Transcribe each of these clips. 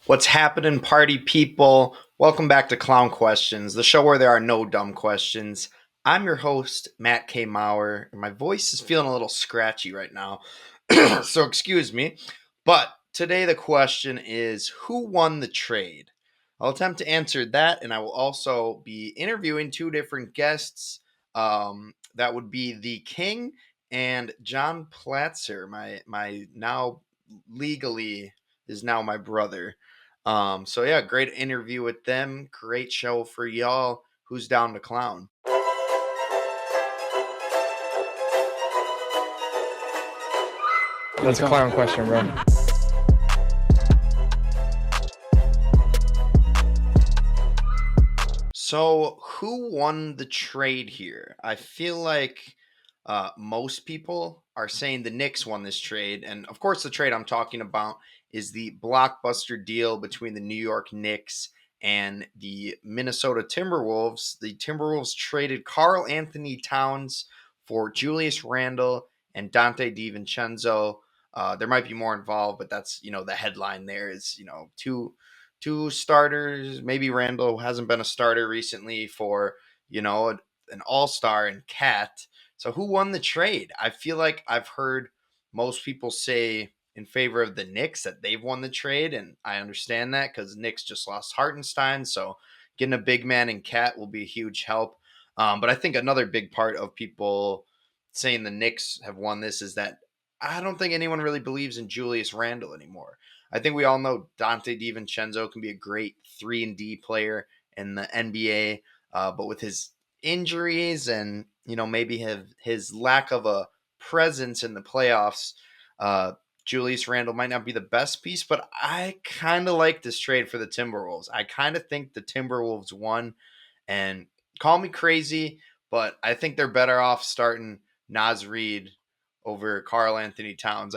What's happening, party people? Welcome back to Clown Questions, the show where there are no dumb questions. I'm your host, Matt K. Maurer, and my voice is feeling a little scratchy right now, so excuse me. But today the question is, who won the trade? I'll attempt to answer that, and I will also be interviewing two different guests. That would be the King and John Platzer, my now legally is now my brother. So yeah, great interview with them. Great show for y'all. Who's down to clown? That's a clown question, bro. So who won the trade here? I feel like most people are saying the Knicks won this trade, and of course, the trade I'm talking about is the blockbuster deal between the New York Knicks and the Minnesota Timberwolves. The Timberwolves traded Carl Anthony Towns for Julius Randle and Dante DiVincenzo. There might be more involved, but that's the headline there is two starters. Maybe Randall hasn't been a starter recently for an all-star and Cat. So who won the trade? I feel like I've heard most people say in favor of the Knicks that they've won the trade, and I understand that because Knicks just lost Hartenstein, so getting a big man in Cat will be a huge help. But I think another big part of people saying the Knicks have won this is that I don't think anyone really believes in Julius Randle anymore. I think we all know Dante DiVincenzo can be a great 3-and-D player in the NBA, but with his injuries and maybe his lack of a presence in the playoffs, uh, Julius Randle might not be the best piece. But I kind of like this trade for the Timberwolves. I kind of think the Timberwolves won, and call me crazy, but I think they're better off starting Naz Reid over Carl Anthony Towns.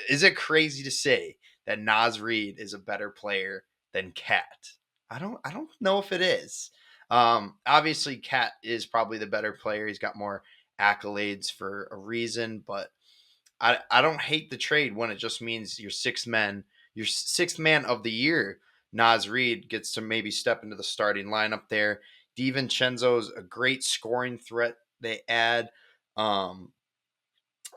Is it crazy to say that Naz Reid is a better player than Cat? I don't know if it is. Obviously, Cat is probably the better player. He's got more accolades for a reason, but I don't hate the trade when it just means your sixth man of the year, Naz Reid, gets to maybe step into the starting lineup there. DiVincenzo's a great scoring threat they add. Um,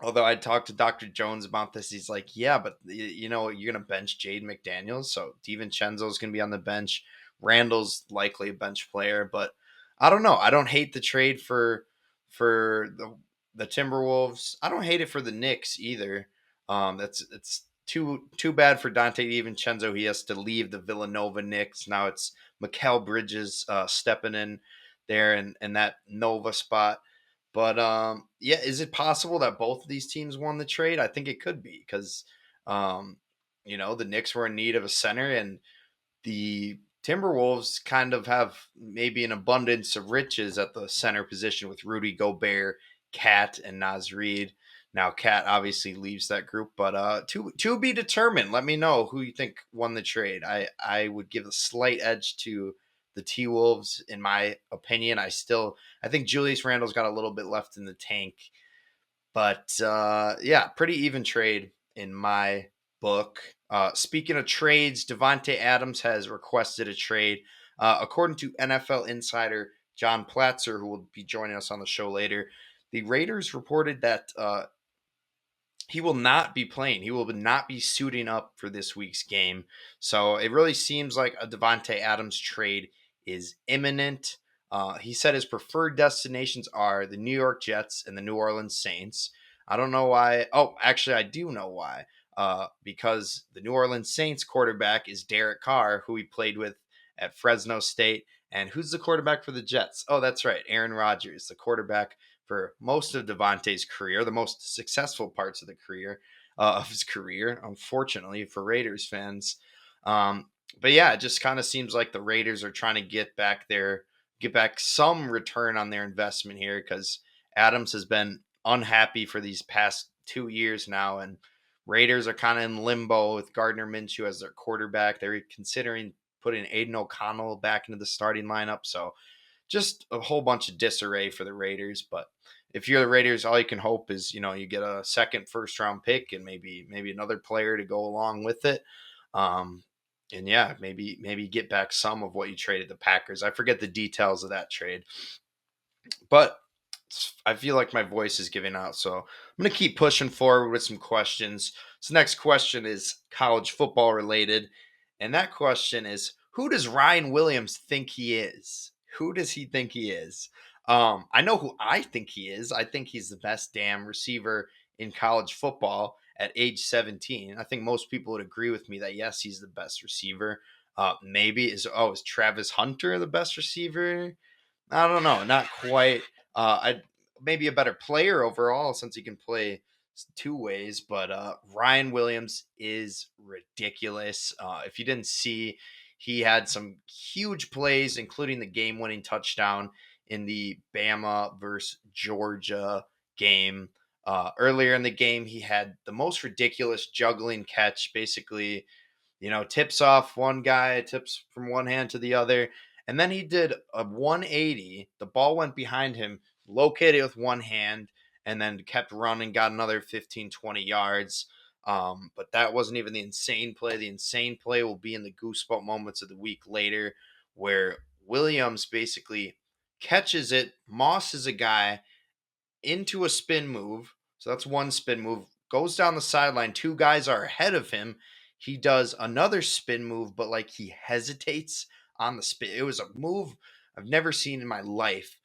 Although I talked to Dr. Jones about this, he's like, yeah, but you're gonna bench Jade McDaniels, so DiVincenzo's gonna be on the bench. Randall's likely a bench player, but I don't know. I don't hate the trade for the Timberwolves. I don't hate it for the Knicks either. That's it's too bad for Dante DiVincenzo. He has to leave the Villanova Knicks. Now it's Mikal Bridges stepping in there in that Nova spot. But yeah, is it possible that both of these teams won the trade? I think it could be because um, the Knicks were in need of a center, and the Timberwolves kind of have maybe an abundance of riches at the center position with Rudy Gobert, Cat, and Naz Reid. Now, Cat obviously leaves that group, but to be determined. Let me know who you think won the trade. I would give a slight edge to the T Wolves in my opinion. I think Julius Randle's got a little bit left in the tank, but yeah, pretty even trade in my book. Speaking of trades, Devonte Adams has requested a trade. According to NFL insider John Platzer, who will be joining us on the show later, the Raiders reported that he will not be playing. He will not be suiting up for this week's game. So it really seems like a Devonte Adams trade is imminent. He said his preferred destinations are the New York Jets and the New Orleans Saints. I don't know why. Oh, actually, I do know why. Because the New Orleans Saints quarterback is Derek Carr, who he played with at Fresno State. And who's the quarterback for the Jets? Oh, that's right, Aaron Rodgers, the quarterback for most of Devontae's career, the most successful parts of the career of his career, unfortunately for Raiders fans. But yeah, it just kind of seems like the Raiders are trying to get back some return on their investment here because Adams has been unhappy for these past 2 years now, and Raiders are kind of in limbo with Gardner Minshew as their quarterback. They're considering putting Aiden O'Connell back into the starting lineup, so just a whole bunch of disarray for the Raiders. But if you're the Raiders, all you can hope is you get a second first round pick and maybe another player to go along with it. Um, And yeah, maybe get back some of what you traded the Packers. I forget the details of that trade, but I feel like my voice is giving out, so I'm gonna keep pushing forward with some questions. So next question is college football related, and that question is: who does Ryan Williams think he is? Who does he think he is? I know who I think he is. I think he's the best damn receiver in college football at age 17. I think most people would agree with me that yes, he's the best receiver. Maybe is Travis Hunter the best receiver? I don't know, not quite. I maybe a better player overall since he can play two ways, but Ryan Williams is ridiculous. If you didn't see, he had some huge plays, including the game-winning touchdown in the Bama versus Georgia game. Earlier in the game, he had the most ridiculous juggling catch, basically tips off one guy, tips from one hand to the other. And then he did a 180. The ball went behind him, located with one hand, and then kept running, got another 15, 20 yards. But that wasn't even the insane play. The insane play will be in the Goosebump moments of the week later, where Williams basically catches it, mosses a guy, into a spin move. So that's one spin move. Goes down the sideline. Two guys are ahead of him. He does another spin move, but like he hesitates on the spin. It was a move I've never seen in my life.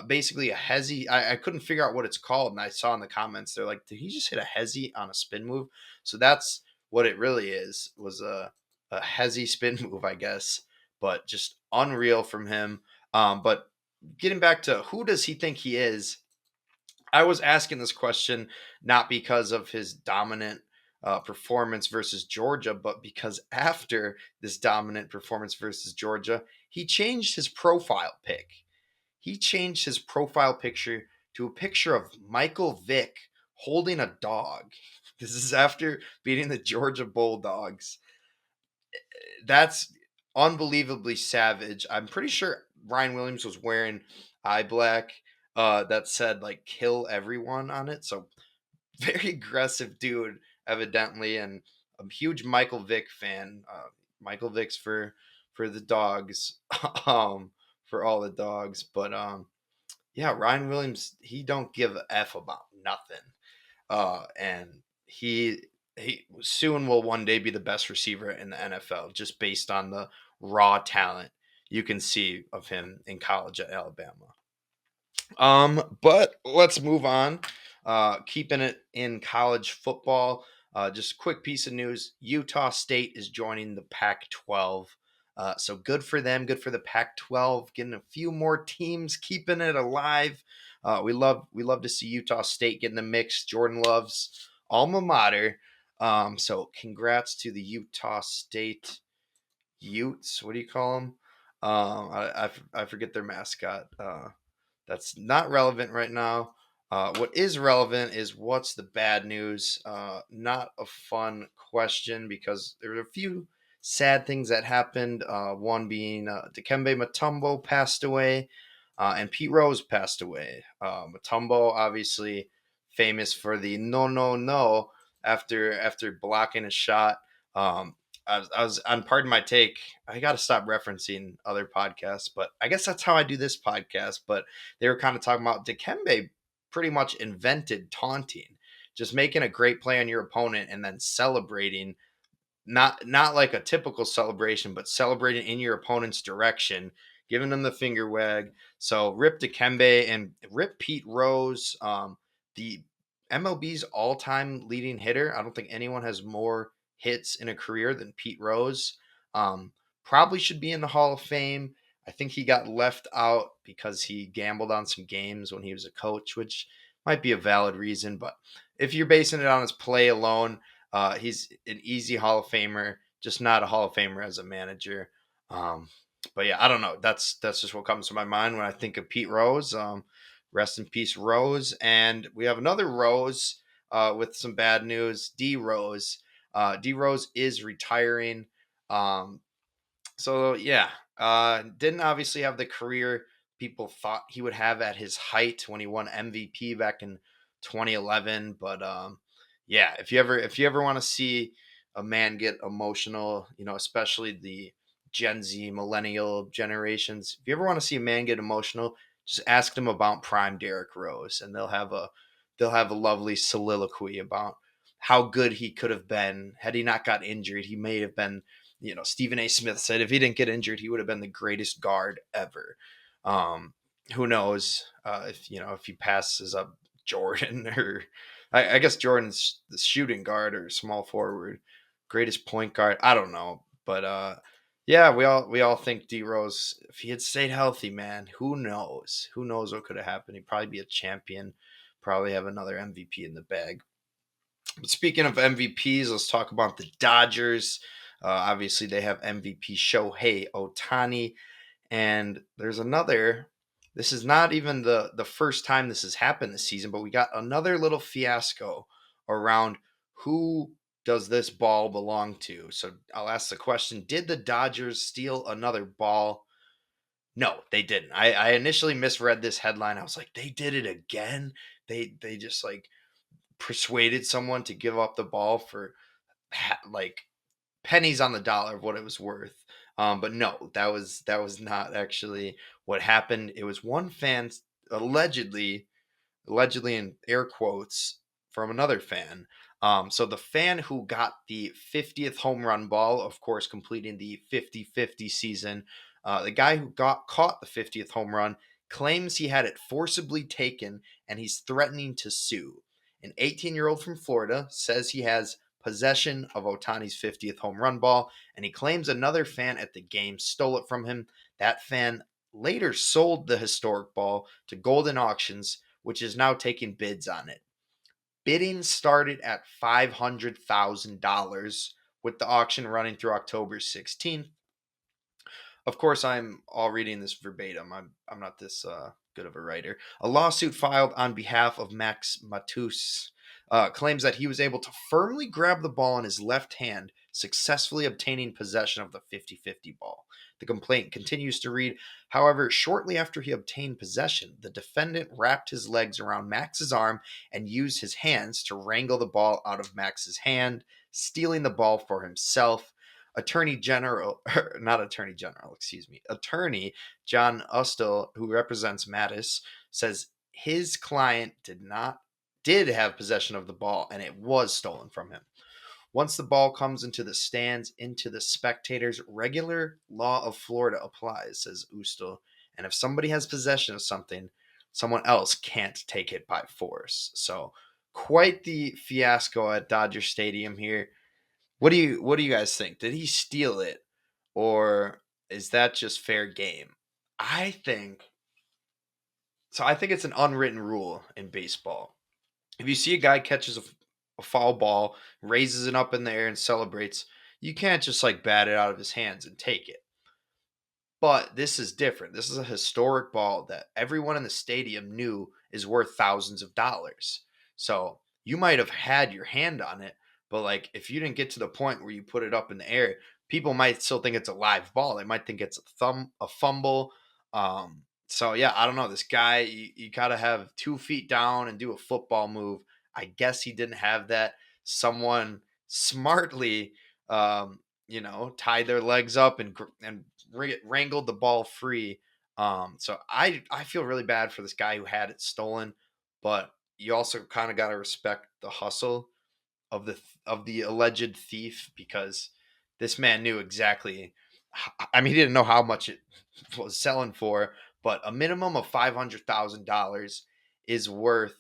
Basically, a hezi. I couldn't figure out what it's called, and I saw in the comments they're like, "Did he just hit a hezi on a spin move?" So that's what it really is. Was a hezi spin move, I guess, but just unreal from him. But getting back to who does he think he is? I was asking this question not because of his dominant performance versus Georgia, but because after this dominant performance versus Georgia, he changed his profile pic. He changed his profile picture to a picture of Michael Vick holding a dog. This is after beating the Georgia Bulldogs. That's unbelievably savage. I'm pretty sure Ryan Williams was wearing eye black that said like kill everyone on it. So very aggressive dude, evidently, and a huge Michael Vick fan. Michael Vick's for the dogs, for all the dogs. But yeah, Ryan Williams, he don't give a f about nothing. And he soon will one day be the best receiver in the NFL, just based on the raw talent you can see of him in college at Alabama. But let's move on. Keeping it in college football. Just a quick piece of news: Utah State is joining the Pac-12. So good for them. Good for the Pac-12. Getting a few more teams, keeping it alive. We love to see Utah State get in the mix. Jordan Love's alma mater. So congrats to the Utah State Utes. What do you call them? I forget their mascot. That's not relevant right now. What is relevant is what's the bad news? Not a fun question because there were a few sad things that happened. One being Dikembe Mutombo passed away, and Pete Rose passed away. Mutombo, obviously famous for the no no no after blocking a shot. I was on Pardon My Take. I got to stop referencing other podcasts, but I guess that's how I do this podcast. But they were kind of talking about Dikembe pretty much invented taunting, just making a great play on your opponent and then celebrating, not like a typical celebration, but celebrating in your opponent's direction, giving them the finger wag. So rip Dikembe and rip Pete Rose, the MLB's all-time leading hitter. I don't think anyone has more hits in a career than Pete Rose. Probably should be in the Hall of Fame. I think he got left out because he gambled on some games when he was a coach, which might be a valid reason. But if you're basing it on his play alone, he's an easy Hall of Famer, just not a Hall of Famer as a manager. But yeah, I don't know. That's just what comes to my mind when I think of Pete Rose. Rest in peace, Rose. And we have another Rose with some bad news. D Rose. D Rose is retiring. Um, so yeah, didn't obviously have the career people thought he would have at his height when he won MVP back in 2011. But yeah, if you ever want to see a man get emotional, especially the Gen Z millennial generations. If you ever want to see a man get emotional, just ask them about prime Derrick Rose, and they'll have a lovely soliloquy about how good he could have been had he not got injured. He may have been, Stephen A. Smith said if he didn't get injured, he would have been the greatest guard ever. Um, who knows if he passes up Jordan or I guess Jordan's the shooting guard or small forward, greatest point guard. I don't know, but yeah, we all think D Rose, if he had stayed healthy, man, who knows? Who knows what could have happened? He'd probably be a champion, probably have another MVP in the bag. But speaking of MVPs, let's talk about the Dodgers. Obviously, they have MVP Shohei Ohtani, and there's another. This is not even the first time this has happened this season, but we got another little fiasco around who does this ball belong to. So I'll ask the question: did the Dodgers steal another ball? No, they didn't. I initially misread this headline. I was like, they did it again. They just like persuaded someone to give up the ball for like pennies on the dollar of what it was worth. But no, that was not actually what happened. It was one fan allegedly, allegedly in air quotes, from another fan. So the fan who got the 50th home run ball, of course, completing the 50-50 season, the guy who got caught the 50th home run claims he had it forcibly taken and he's threatening to sue. An 18-year-old from Florida says he has possession of Otani's 50th home run ball, and he claims another fan at the game stole it from him. That fan later sold the historic ball to Golden Auctions, which is now taking bids on it. Bidding started at $500,000, with the auction running through October 16th. Of course, I'm all reading this verbatim. I'm not this good of a writer. A lawsuit filed on behalf of Max Matus claims that he was able to firmly grab the ball in his left hand, successfully obtaining possession of the 50-50 ball. The complaint continues to read, however, shortly after he obtained possession, the defendant wrapped his legs around Max's arm and used his hands to wrangle the ball out of Max's hand, stealing the ball for himself. Attorney General, not Attorney General, excuse me, Attorney John Ustel, who represents Mattis, says his client did have possession of the ball and it was stolen from him. Once the ball comes into the stands, into the spectators, regular law of Florida applies, says Ustel. And if somebody has possession of something, someone else can't take it by force. So quite the fiasco at Dodger Stadium here. What do you guys think? Did he steal it, or is that just fair game? I think so. I think it's an unwritten rule in baseball. If you see a guy catches a foul ball, raises it up in the air, and celebrates, you can't just like bat it out of his hands and take it. But this is different. This is a historic ball that everyone in the stadium knew is worth thousands of dollars. So you might have had your hand on it, but like if you didn't get to the point where you put it up in the air, people might still think it's a live ball. They might think it's a fumble. So yeah, I don't know. This guy, you gotta have 2 feet down and do a football move. I guess he didn't have that. Someone smartly, tied their legs up and wrangled the ball free. So I feel really bad for this guy who had it stolen, but you also kind of got to respect the hustle of the alleged thief, because this man knew exactly. I mean, he didn't know how much it was selling for, but a minimum of $500,000 is worth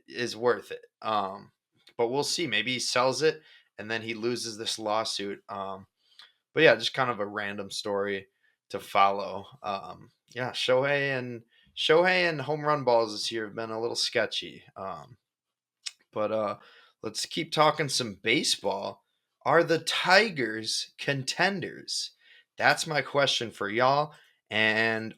is worth it. But we'll see. Maybe he sells it and then he loses this lawsuit. But yeah, just kind of a random story to follow. Yeah, Shohei and home run balls this year have been a little sketchy. But let's keep talking some baseball. Are the Tigers contenders? That's my question for y'all. And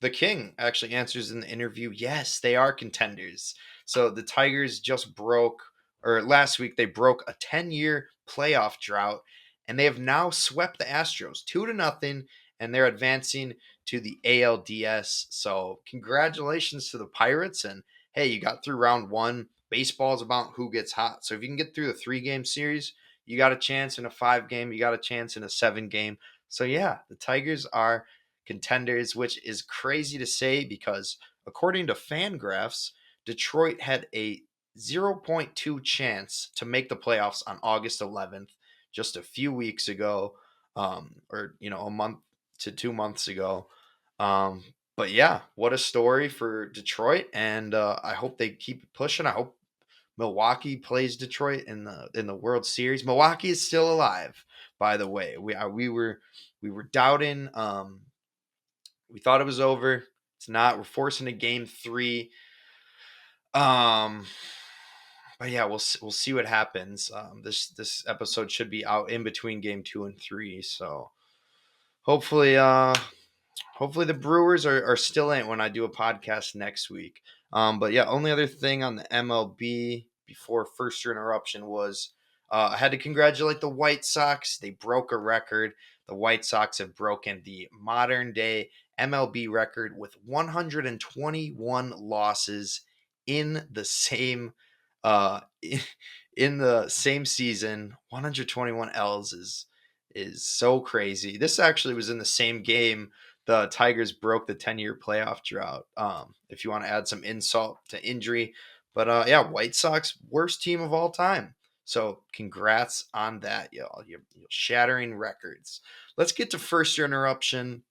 the King actually answers in the interview, yes, they are contenders. So the Tigers just broke, or last week they broke a 10-year playoff drought, and they have now swept the Astros 2-0, and they're advancing to the ALDS. So congratulations to the Pirates, and hey, you got through round one. baseball is about who gets hot. So if you can get through the 3-game series, you got a chance in a 5-game, you got a chance in a 7-game. So yeah, the Tigers are contenders, which is crazy to say because according to Fangraphs, Detroit had a zero point 0.2 chance to make the playoffs on August 11th, just a few weeks ago, or a month to 2 months ago. But yeah, what a story for Detroit, and I hope they keep pushing. I hope Milwaukee plays Detroit in the World Series. Milwaukee is still alive, by the way. We were doubting. We thought it was over. It's not. We're forcing a game 3. Um, but yeah, we'll see what happens. This episode should be out in between game 2 and 3, so hopefully hopefully the Brewers are still in it when I do a podcast next week. But yeah, only other thing on the MLB before first year interruption was I had to congratulate the White Sox. They broke a record. The White Sox have broken the modern day MLB record with 121 losses in the same uh in the same season. 121 L's is so crazy. This actually was in the same game the Tigers broke the 10-year playoff drought. If you want to add some insult to injury, but yeah, White Sox worst team of all time. So congrats on that, y'all. You're shattering records. Let's get to first year interruption.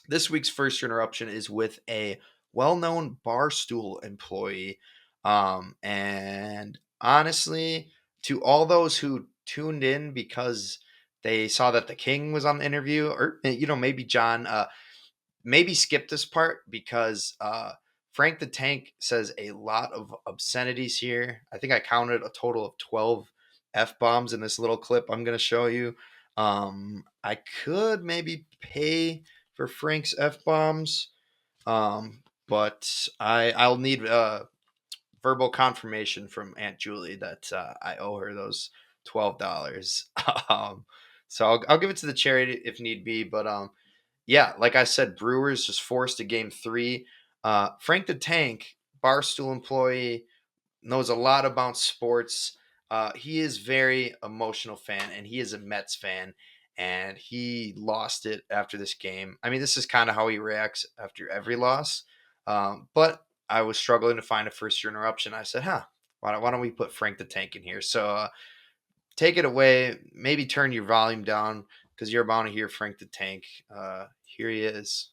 This week's first year interruption is with a well-known Barstool employee. And honestly, to all those who tuned in because they saw that the King was on the interview, or maybe John, maybe skip this part because Frank the Tank says a lot of obscenities here. I think I counted a total of 12 F bombs in this little clip I'm going to show you. I could maybe pay for Frank's F bombs, but I'll need verbal confirmation from Aunt Julie that I owe her those $12. So I'll give it to the charity if need be, but yeah, like I said, Brewers just forced a game 3. Frank the Tank, Barstool employee, knows a lot about sports. He is very emotional fan, and he is a Mets fan, and he lost it after this game. I mean, this is kind of how he reacts after every loss. But I was struggling to find a first year interruption. I said, why don't we put Frank the Tank in here? So take it away. Maybe turn your volume down because you're about to hear Frank the Tank. Here he is.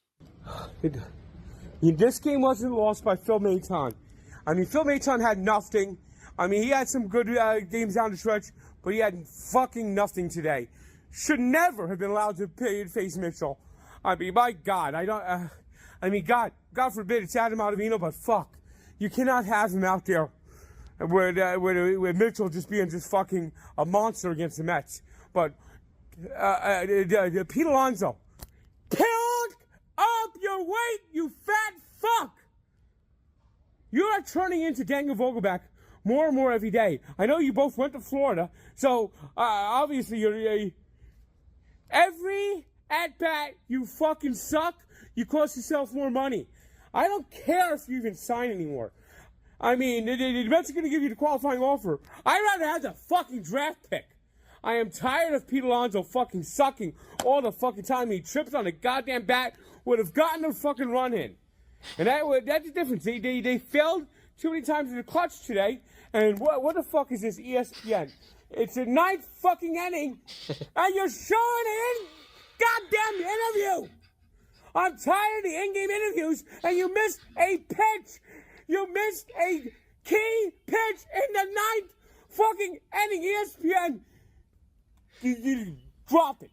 This game wasn't lost by Phil Maton. I mean, Phil Maton had nothing. I mean, he had some good games down the stretch, but he had fucking nothing today. Should never have been allowed to face Mitchell. I mean, my God, God forbid it's Adam Ottavino, but fuck, you cannot have him out there with Mitchell just being just fucking a monster against the Mets. But Pete Alonso, pick up your weight, you fat fuck! You are turning into Daniel Vogelback more and more every day. I know you both went to Florida, so obviously you're every at-bat you fucking suck, you cost yourself more money. I don't care if you even sign anymore. I mean, the Mets are going to give you the qualifying offer. I'd rather have the fucking draft pick. I am tired of Pete Alonso fucking sucking all the fucking time. He trips on a goddamn bat, would have gotten a fucking run in. And that's the difference. They failed too many times in the clutch today. And what the fuck is this ESPN? It's the 9th fucking inning, and you're showing an goddamn interview. I'm tired of the in-game interviews, and you missed a pitch. You missed a key pitch in the 9th fucking inning. ESPN, you drop it.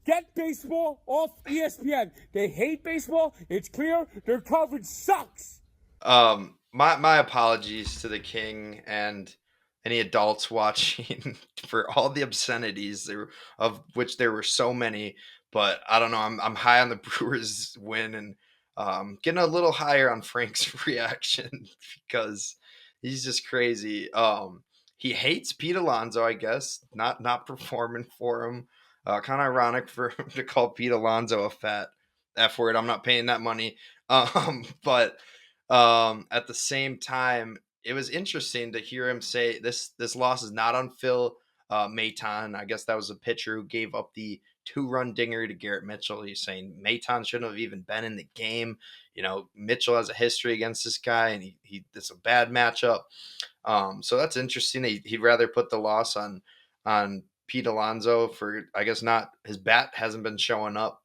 Get baseball off ESPN. They hate baseball. It's clear. Their coverage sucks. My apologies to the King and any adults watching for all the obscenities of which there were so many. But I don't know. I'm high on the Brewers win and getting a little higher on Frank's reaction because he's just crazy. He hates Pete Alonso, I guess, not performing for him. Kind of ironic for him to call Pete Alonso a fat F word. I'm not paying that money. But at the same time, it was interesting to hear him say this loss is not on Phil Maton. I guess that was a pitcher who gave up the 2-run dinger to Garrett Mitchell. He's saying Maton shouldn't have even been in the game. Mitchell has a history against this guy, and he it's a bad matchup. So that's interesting. He'd rather put the loss on Pete Alonso for, I guess, not his bat hasn't been showing up.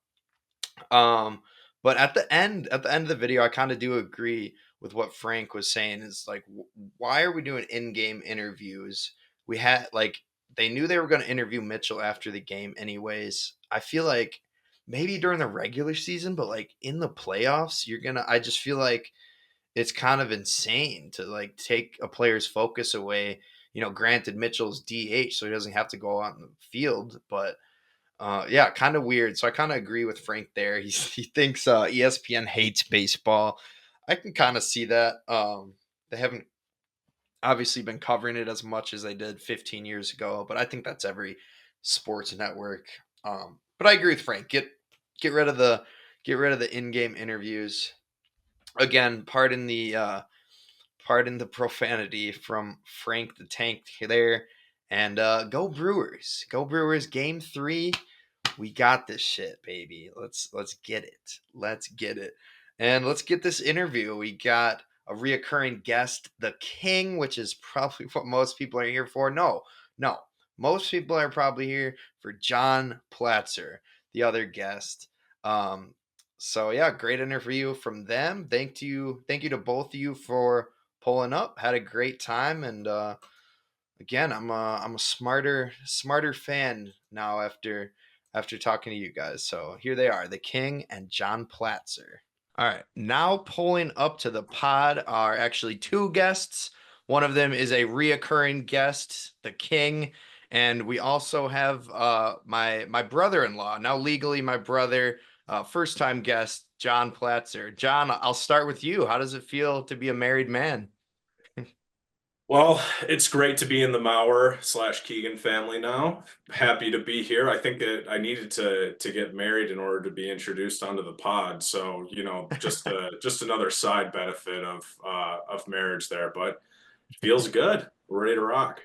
Um, but at the end of the video, I kind of do agree with what Frank was saying. Is like, why are we doing in-game interviews? We had like they knew they were going to interview Mitchell after the game, anyways. I feel like maybe during the regular season, but like in the playoffs, you're gonna. I just feel like it's kind of insane to like take a player's focus away. Granted, Mitchell's DH, so he doesn't have to go out in the field, but yeah, kind of weird. So I kind of agree with Frank there. He thinks ESPN hates baseball. I can kind of see that. They haven't obviously been covering it as much as they did 15 years ago, but I think that's every sports network. But I agree with Frank. Get rid of the in-game interviews. Again, pardon the profanity from Frank the Tank there. And go Brewers. Go Brewers. Game 3. We got this shit, baby. Let's get it. Let's get it. And let's get this interview. We got a reoccurring guest, the King, which is probably what most people are here for. No, no. Most people are probably here for John Platzer, the other guest. So yeah, great interview from them. Thank you to both of you for pulling up. Had a great time, and again, I'm a smarter fan now after talking to you guys. So here they are, the King and John Platzer. All right, now pulling up to the pod are actually two guests. One of them is a reoccurring guest, the King, and we also have my brother-in-law, now legally my brother, first time guest, John Platzer. John, I'll start with you. How does it feel to be a married man? Well, it's great to be in the Maurer/Keegan family now. Happy to be here. I think that I needed to get married in order to be introduced onto the pod. So, just another side benefit of marriage there, but feels good. We're ready to rock.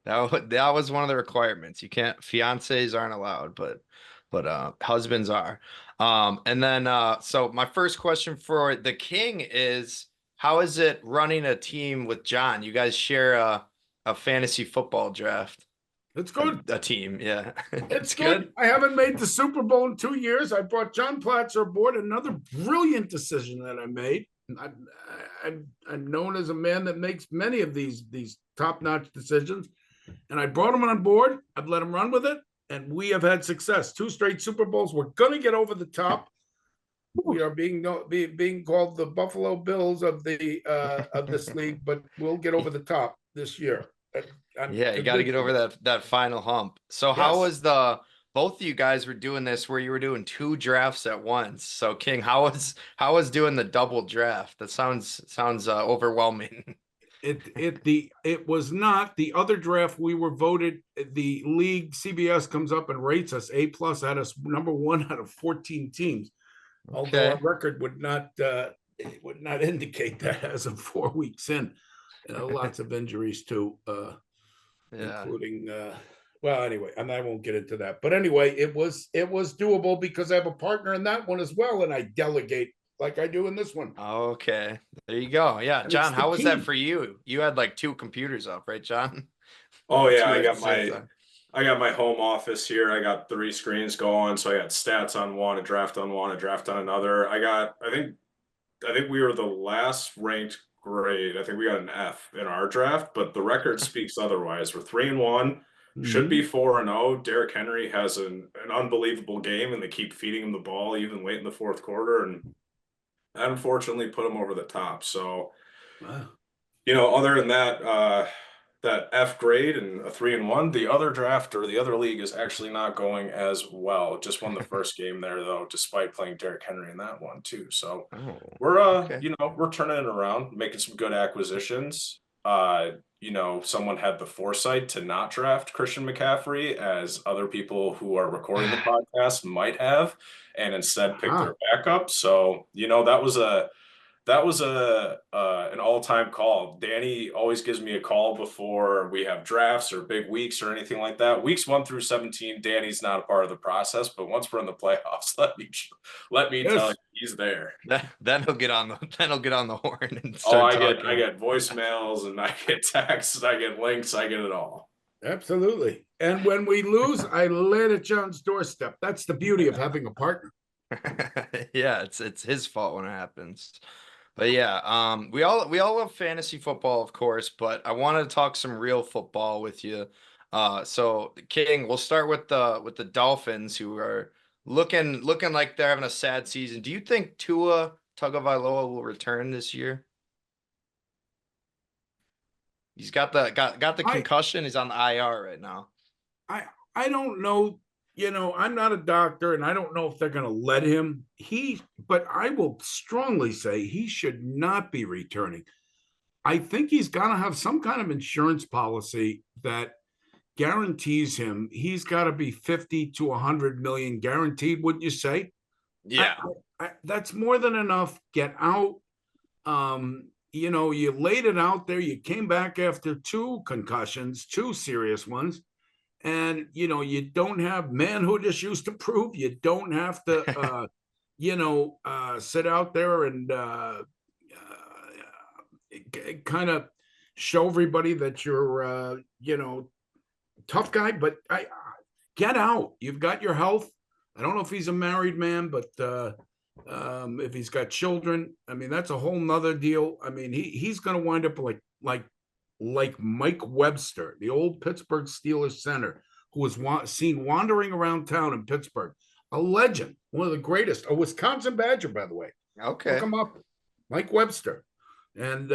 That was one of the requirements. You can't fiancés aren't allowed, but husbands are. And then so my first question for the King is, how is it running a team with John? You guys share a fantasy football draft. It's A, good. a team, yeah. It's It's good. good. I haven't made the Super Bowl in 2 years. I brought John Platzer aboard. Another brilliant decision that I made. I'm known as a man that makes many of these top-notch decisions, and I brought him on board. I've let him run with it, and we have had success. 2 straight Super Bowls. We're going to get over the top. We are being called the Buffalo Bills of this league, but we'll get over the top this year. I'm Yeah, you got to get convinced of over it. that final hump. So how Yes. was the both of you guys were doing this where you were doing two drafts at once? So King, how was doing the double draft? That sounds overwhelming. It was not the other draft. We were voted, the league CBS comes up and rates us A+ at us number one out of 14 teams, although our Okay. record would not indicate that as of 4 weeks in. Lots of injuries too, Yeah. including well, anyway, and I won't get into that. But anyway, it was doable because I have a partner in that one as well, and I delegate like I do in this one. Okay. There you go. Yeah. And it's John, the how was that key. for you? You had like two computers up, right, John? Oh yeah, Two I at the got same my time. I got my home office here. I got 3 screens going, so I got stats on one, a draft on one, a draft on another. I think we were the last ranked grade. I think we got an F in our draft, but the record speaks otherwise. We're 3-1, should be Mhm. 4-0. Derrick Henry has an unbelievable game, and they keep feeding him the ball even late in the fourth quarter, and that unfortunately put him over the top. So, Wow. other than that F grade and a 3-1, the other draft or the other league is actually not going as well. Just won the first game there though, despite playing Derrick Henry in that one too. So Oh, we're okay. we're turning it around, making some good acquisitions. Someone had the foresight to not draft Christian McCaffrey as other people who are recording the podcast might have, and instead pick Aha. their backup. So, that was That was an all-time call. Danny always gives me a call before we have drafts or big weeks or anything like that. Weeks 1 through 17, Danny's not a part of the process, but once we're in the playoffs, let me tell you, Yes. he's there. Then he'll get on the horn and Oh, start I talking. get voicemails and I get texts, I get links, I get it all. Absolutely. And when we lose, I lay it at John's doorstep. That's the beauty of having a partner. Yeah, it's his fault when it happens. But yeah, we all love fantasy football, of course, but I wanted to talk some real football with you. So King, we'll start with the Dolphins, who are looking like they're having a sad season. Do you think Tua Tagovailoa will return this year? He's got the I concussion. He's on the IR right now. I I don't know. I'm not a doctor, and I don't know if they're going to let him. But I will strongly say he should not be returning. I think he's got to have some kind of insurance policy that guarantees him. He's got to be 50 to 100 million guaranteed. Wouldn't you say? Yeah. That's more than enough. Get out. You laid it out there. You came back after 2 concussions, 2 serious ones, and you don't have manhood issues to prove. You don't have to sit out there and kind of show everybody that you're tough guy. But I get out. You've got your health. I don't know if he's a married man, but if he's got children, I mean, that's a whole nother deal. I mean, he's going to wind up like Mike Webster, the old Pittsburgh Steelers center, who was seen wandering around town in Pittsburgh. A legend, one of the greatest, a Wisconsin Badger, by the way. Okay. Look him up, Mike Webster, and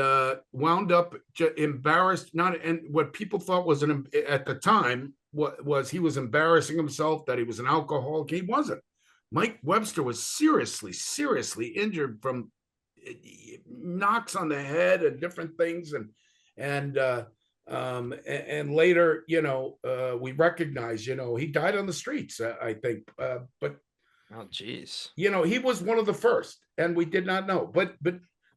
wound up embarrassed. Not and what people thought was at the time was he was embarrassing himself that he was an alcoholic. He wasn't. Mike Webster was seriously injured from knocks on the head and different things, and later, we recognize, he died on the streets, I think, but Oh, geez. he was one of the first, and we did not know, but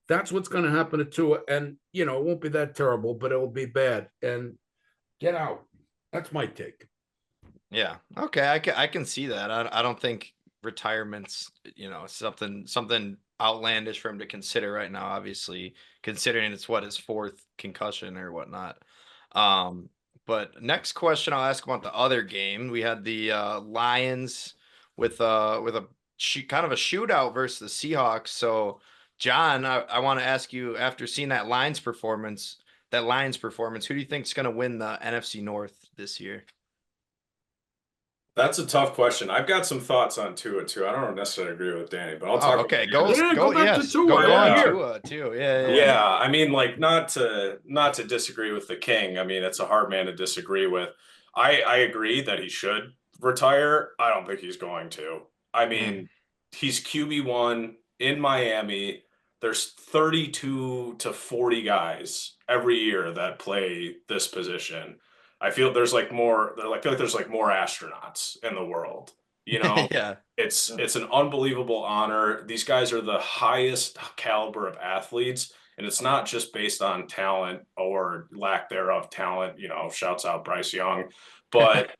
that's what's going to happen to Tua, and it won't be that terrible, but it will be bad, and get out. That's my take. Yeah. Okay. I can see that. I don't think retirement's, something outlandish for him to consider right now, obviously, considering it's his 4th concussion or whatnot. But next question I'll ask about the other game. We had the Lions with a kind of a shootout versus the Seahawks. So John, I want to ask you, after seeing that Lions performance, who do you think is going to win the NFC North this year? That's a tough question. I've got some thoughts on Tua too. I don't necessarily agree with Danny, but I'll talk. Okay, about go back to yes, Tua. go on Yeah. Tua too. Yeah. Yeah, I mean, like, not to disagree with the King. I mean, it's a hard man to disagree with. I agree that he should retire. I don't think he's going to. I mean, he's QB1 in Miami. There's 32 to 40 guys every year that play this position. I feel there's like more. I feel like there's like more astronauts in the world. Yeah. It's an unbelievable honor. These guys are the highest caliber of athletes, and it's not just based on talent or lack thereof talent. Shouts out Bryce Young, but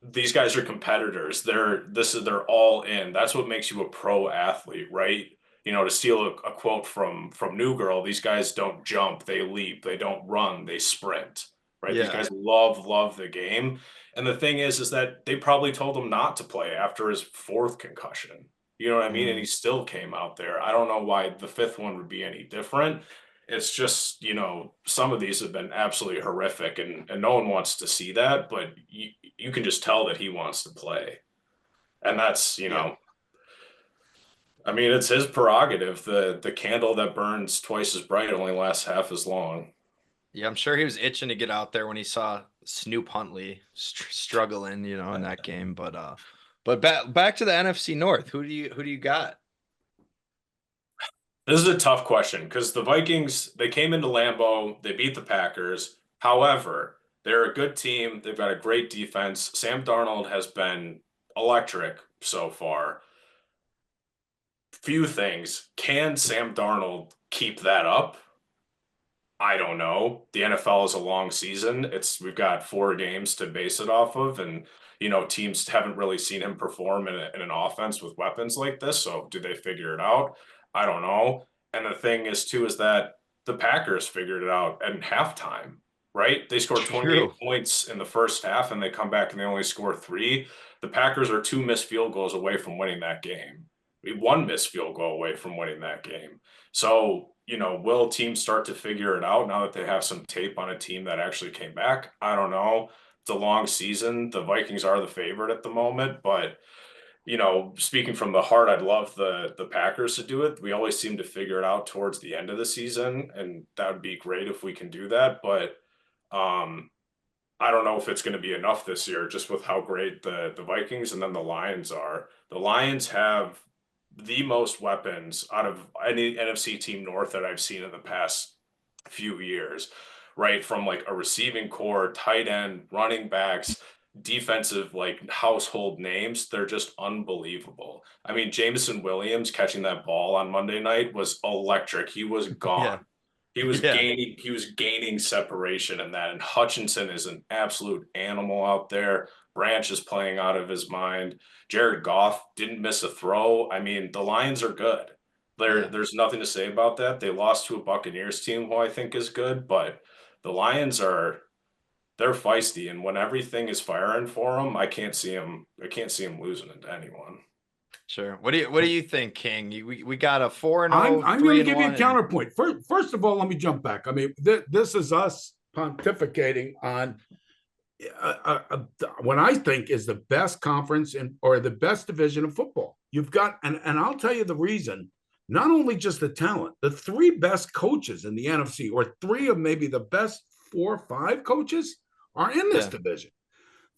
these guys are competitors. They're all in. That's what makes you a pro athlete, right? To steal a quote from New Girl, these guys don't jump, they leap, they don't run, they sprint, right? Yeah. These guys love the game. And the thing is that they probably told him not to play after his 4th concussion. You know what I mean? And he still came out there. I don't know why the 5th one would be any different. It's just, some of these have been absolutely horrific, and no one wants to see that, but you can just tell that he wants to play. And that's, I mean, it's his prerogative. The candle that burns twice as bright only lasts half as long. Yeah, I'm sure he was itching to get out there when he saw Snoop Huntley struggling, in that game. But back to the NFC North. Who do you got? This is a tough question because the Vikings, they came into Lambeau, they beat the Packers. However, they're a good team. They've got a great defense. Sam Darnold has been electric so far. few things. Can Sam Darnold keep that up? I don't know. The NFL is a long season. We've got 4 games to base it off of, and teams haven't really seen him perform in an offense with weapons like this. So do they figure it out? I don't know. And the thing is too is that the Packers figured it out at halftime, right? They scored True. 28 points in the first half, and they come back and they only score 3. The Packers are 2 missed field goals away from winning that game. 1 missed field goal away from winning that game. So, will teams start to figure it out now that they have some tape on a team that actually came back? I don't know. It's a long season. The Vikings are the favorite at the moment, but speaking from the heart, I'd love the Packers to do it. We always seem to figure it out towards the end of the season, and that would be great if we can do that. But I don't know if it's going to be enough this year, just with how great the Vikings and then the Lions are. The Lions have the most weapons out of any NFC team north that I've seen in the past few years, right? From like a receiving core, tight end, running backs, defensive, like household names. They're just unbelievable. I mean, Jameson Williams catching that ball on Monday night was electric. He was Yeah. gone. He was Yeah. gaining separation in that. And Hutchinson is an absolute animal out there. Branch is playing out of his mind. Jared Goff didn't miss a throw. I mean, the Lions are good. There's nothing to say about that. They lost to a Buccaneers team who I think is good, but the Lions they're feisty, and when everything is firing for them, I can't see them losing it to anyone. Sure. What do you think, King? We got a 4-0, I'm going to give you a 3-1. counterpoint. First of all, let me jump back. I mean, this is us pontificating on what I think is the best conference or the best division of football. You've got, and I'll tell you the reason, not only just the talent, the 3 best coaches in the NFC, or 3 of maybe the best 4 or 5 coaches are in this division.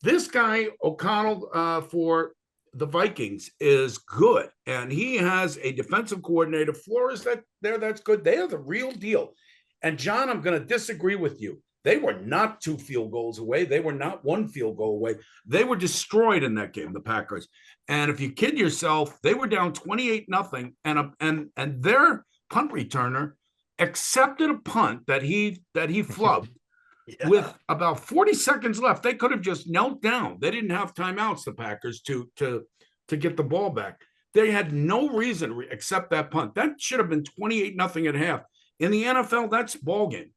This guy, O'Connell, for the Vikings is good, and he has a defensive coordinator, Flores, that's good. They are the real deal. And John, I'm going to disagree with you. They were not 2 field goals away. They were not 1 field goal away. They were destroyed in that game, the Packers. And if you kid yourself, they were down 28-0, and their punt returner accepted a punt that he flubbed. Yeah. With about 40 seconds left. They could have just knelt down. They didn't have timeouts, the Packers, to get the ball back. They had no reason to accept that punt. That should have been 28-0 at half. In the NFL, that's ball game.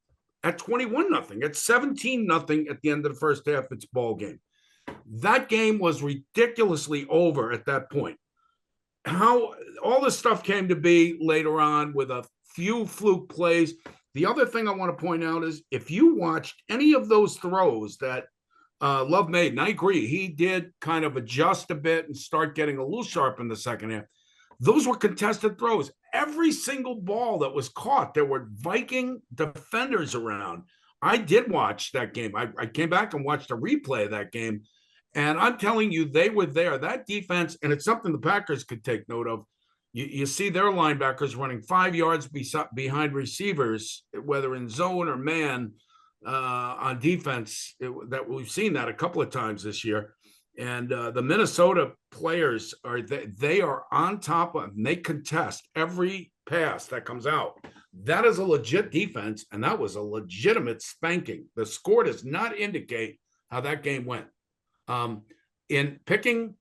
At 21-0, at 17-0 at the end of the first half, it's ball game. That game was ridiculously over at that point. How all this stuff came to be later on with a few fluke plays. The other thing I want to point out is if you watched any of those throws that Love made, and I agree, he did kind of adjust a bit and start getting a little sharp in the second half. Those were contested throws. Every single ball that was caught, there were Viking defenders around. I did watch that game. I came back and watched a replay of that game, and I'm telling you, they were there. That defense, and it's something the Packers could take note of. You see their linebackers running 5 yards behind receivers, whether in zone or man, on defense. That we've seen that a couple of times this year. And the Minnesota players they are on top of, and they contest every pass that comes out. That is a legit defense, and that was a legitimate spanking. The score does not indicate how that game went. In picking,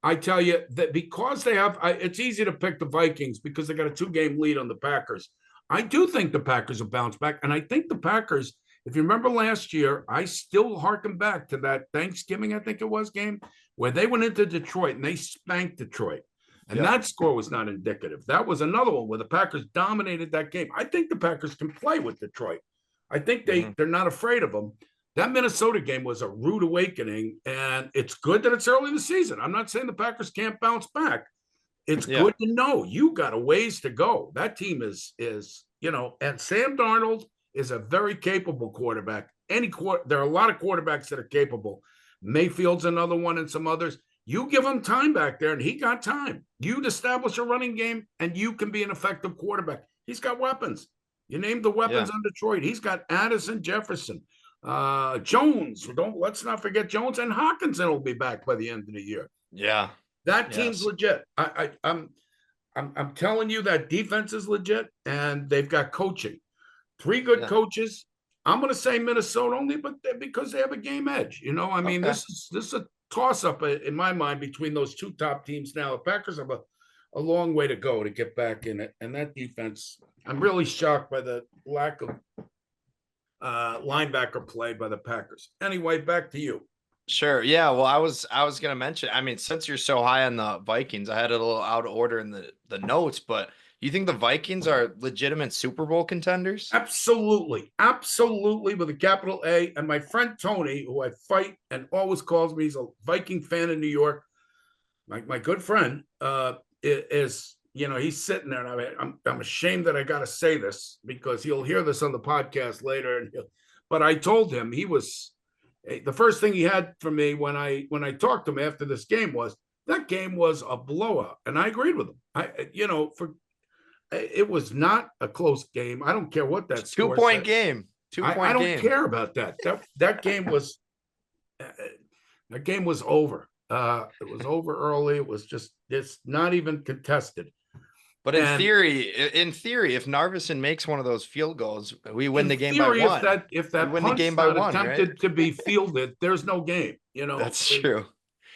I tell you that because they have, it's easy to pick the Vikings because they got a 2-game lead on the Packers. I do think the Packers will bounce back. And I think the Packers, if you remember last year, I still harken back to that Thanksgiving, I think it was, game where they went into Detroit and they spanked Detroit. And that score was not indicative. That was another one where the Packers dominated that game. I think the Packers can play with Detroit. I think they're not afraid of them. That Minnesota game was a rude awakening, and it's good that it's early in the season. I'm not saying the Packers can't bounce back. It's good to know you got a ways to go. That team is and Sam Darnold is a very capable quarterback. There are a lot of quarterbacks that are capable. Mayfield's another one, and some others. You give him time back there, and he got time. You'd establish a running game, and you can be an effective quarterback. He's got weapons. You named the weapons on Detroit. He's got Addison, Jefferson. Jones, let's not forget Jones, and Hawkinson will be back by the end of the year. Yeah, that team's legit. I'm telling you that defense is legit, and they've got coaching. 3 good coaches. I'm going to say Minnesota only, but because they have a game edge. You know, I mean, Okay. this is a toss up in my mind between those 2 top teams. Now, the Packers have a long way to go to get back in it, and that defense. I'm really shocked by the lack of linebacker play by the Packers. Anyway, back to you. Sure. Yeah. Well, I was gonna mention. I mean, since you're so high on the Vikings, I had it a little out of order in the notes, but you think the Vikings are legitimate Super Bowl contenders? Absolutely, absolutely, with a capital A. And my friend Tony, who I fight and always calls me, he's a Viking fan in New York. My good friend is, you know, he's sitting there, and I'm ashamed that I got to say this because he'll hear this on the podcast later. And but I told him he was the first thing he had for me when I talked to him after this game was that game was a blowout, and I agreed with him. You know, it was not a close game. I don't care what that score 2-point said. game. 2-point I don't game. care about that. That game was over. It was over early. It was it's not even contested. But in theory, if Narvison makes one of those field goals, we win the game by 1. If that we win the punt's game by not 1, attempted right? to be fielded, there's no game. You know, That's true.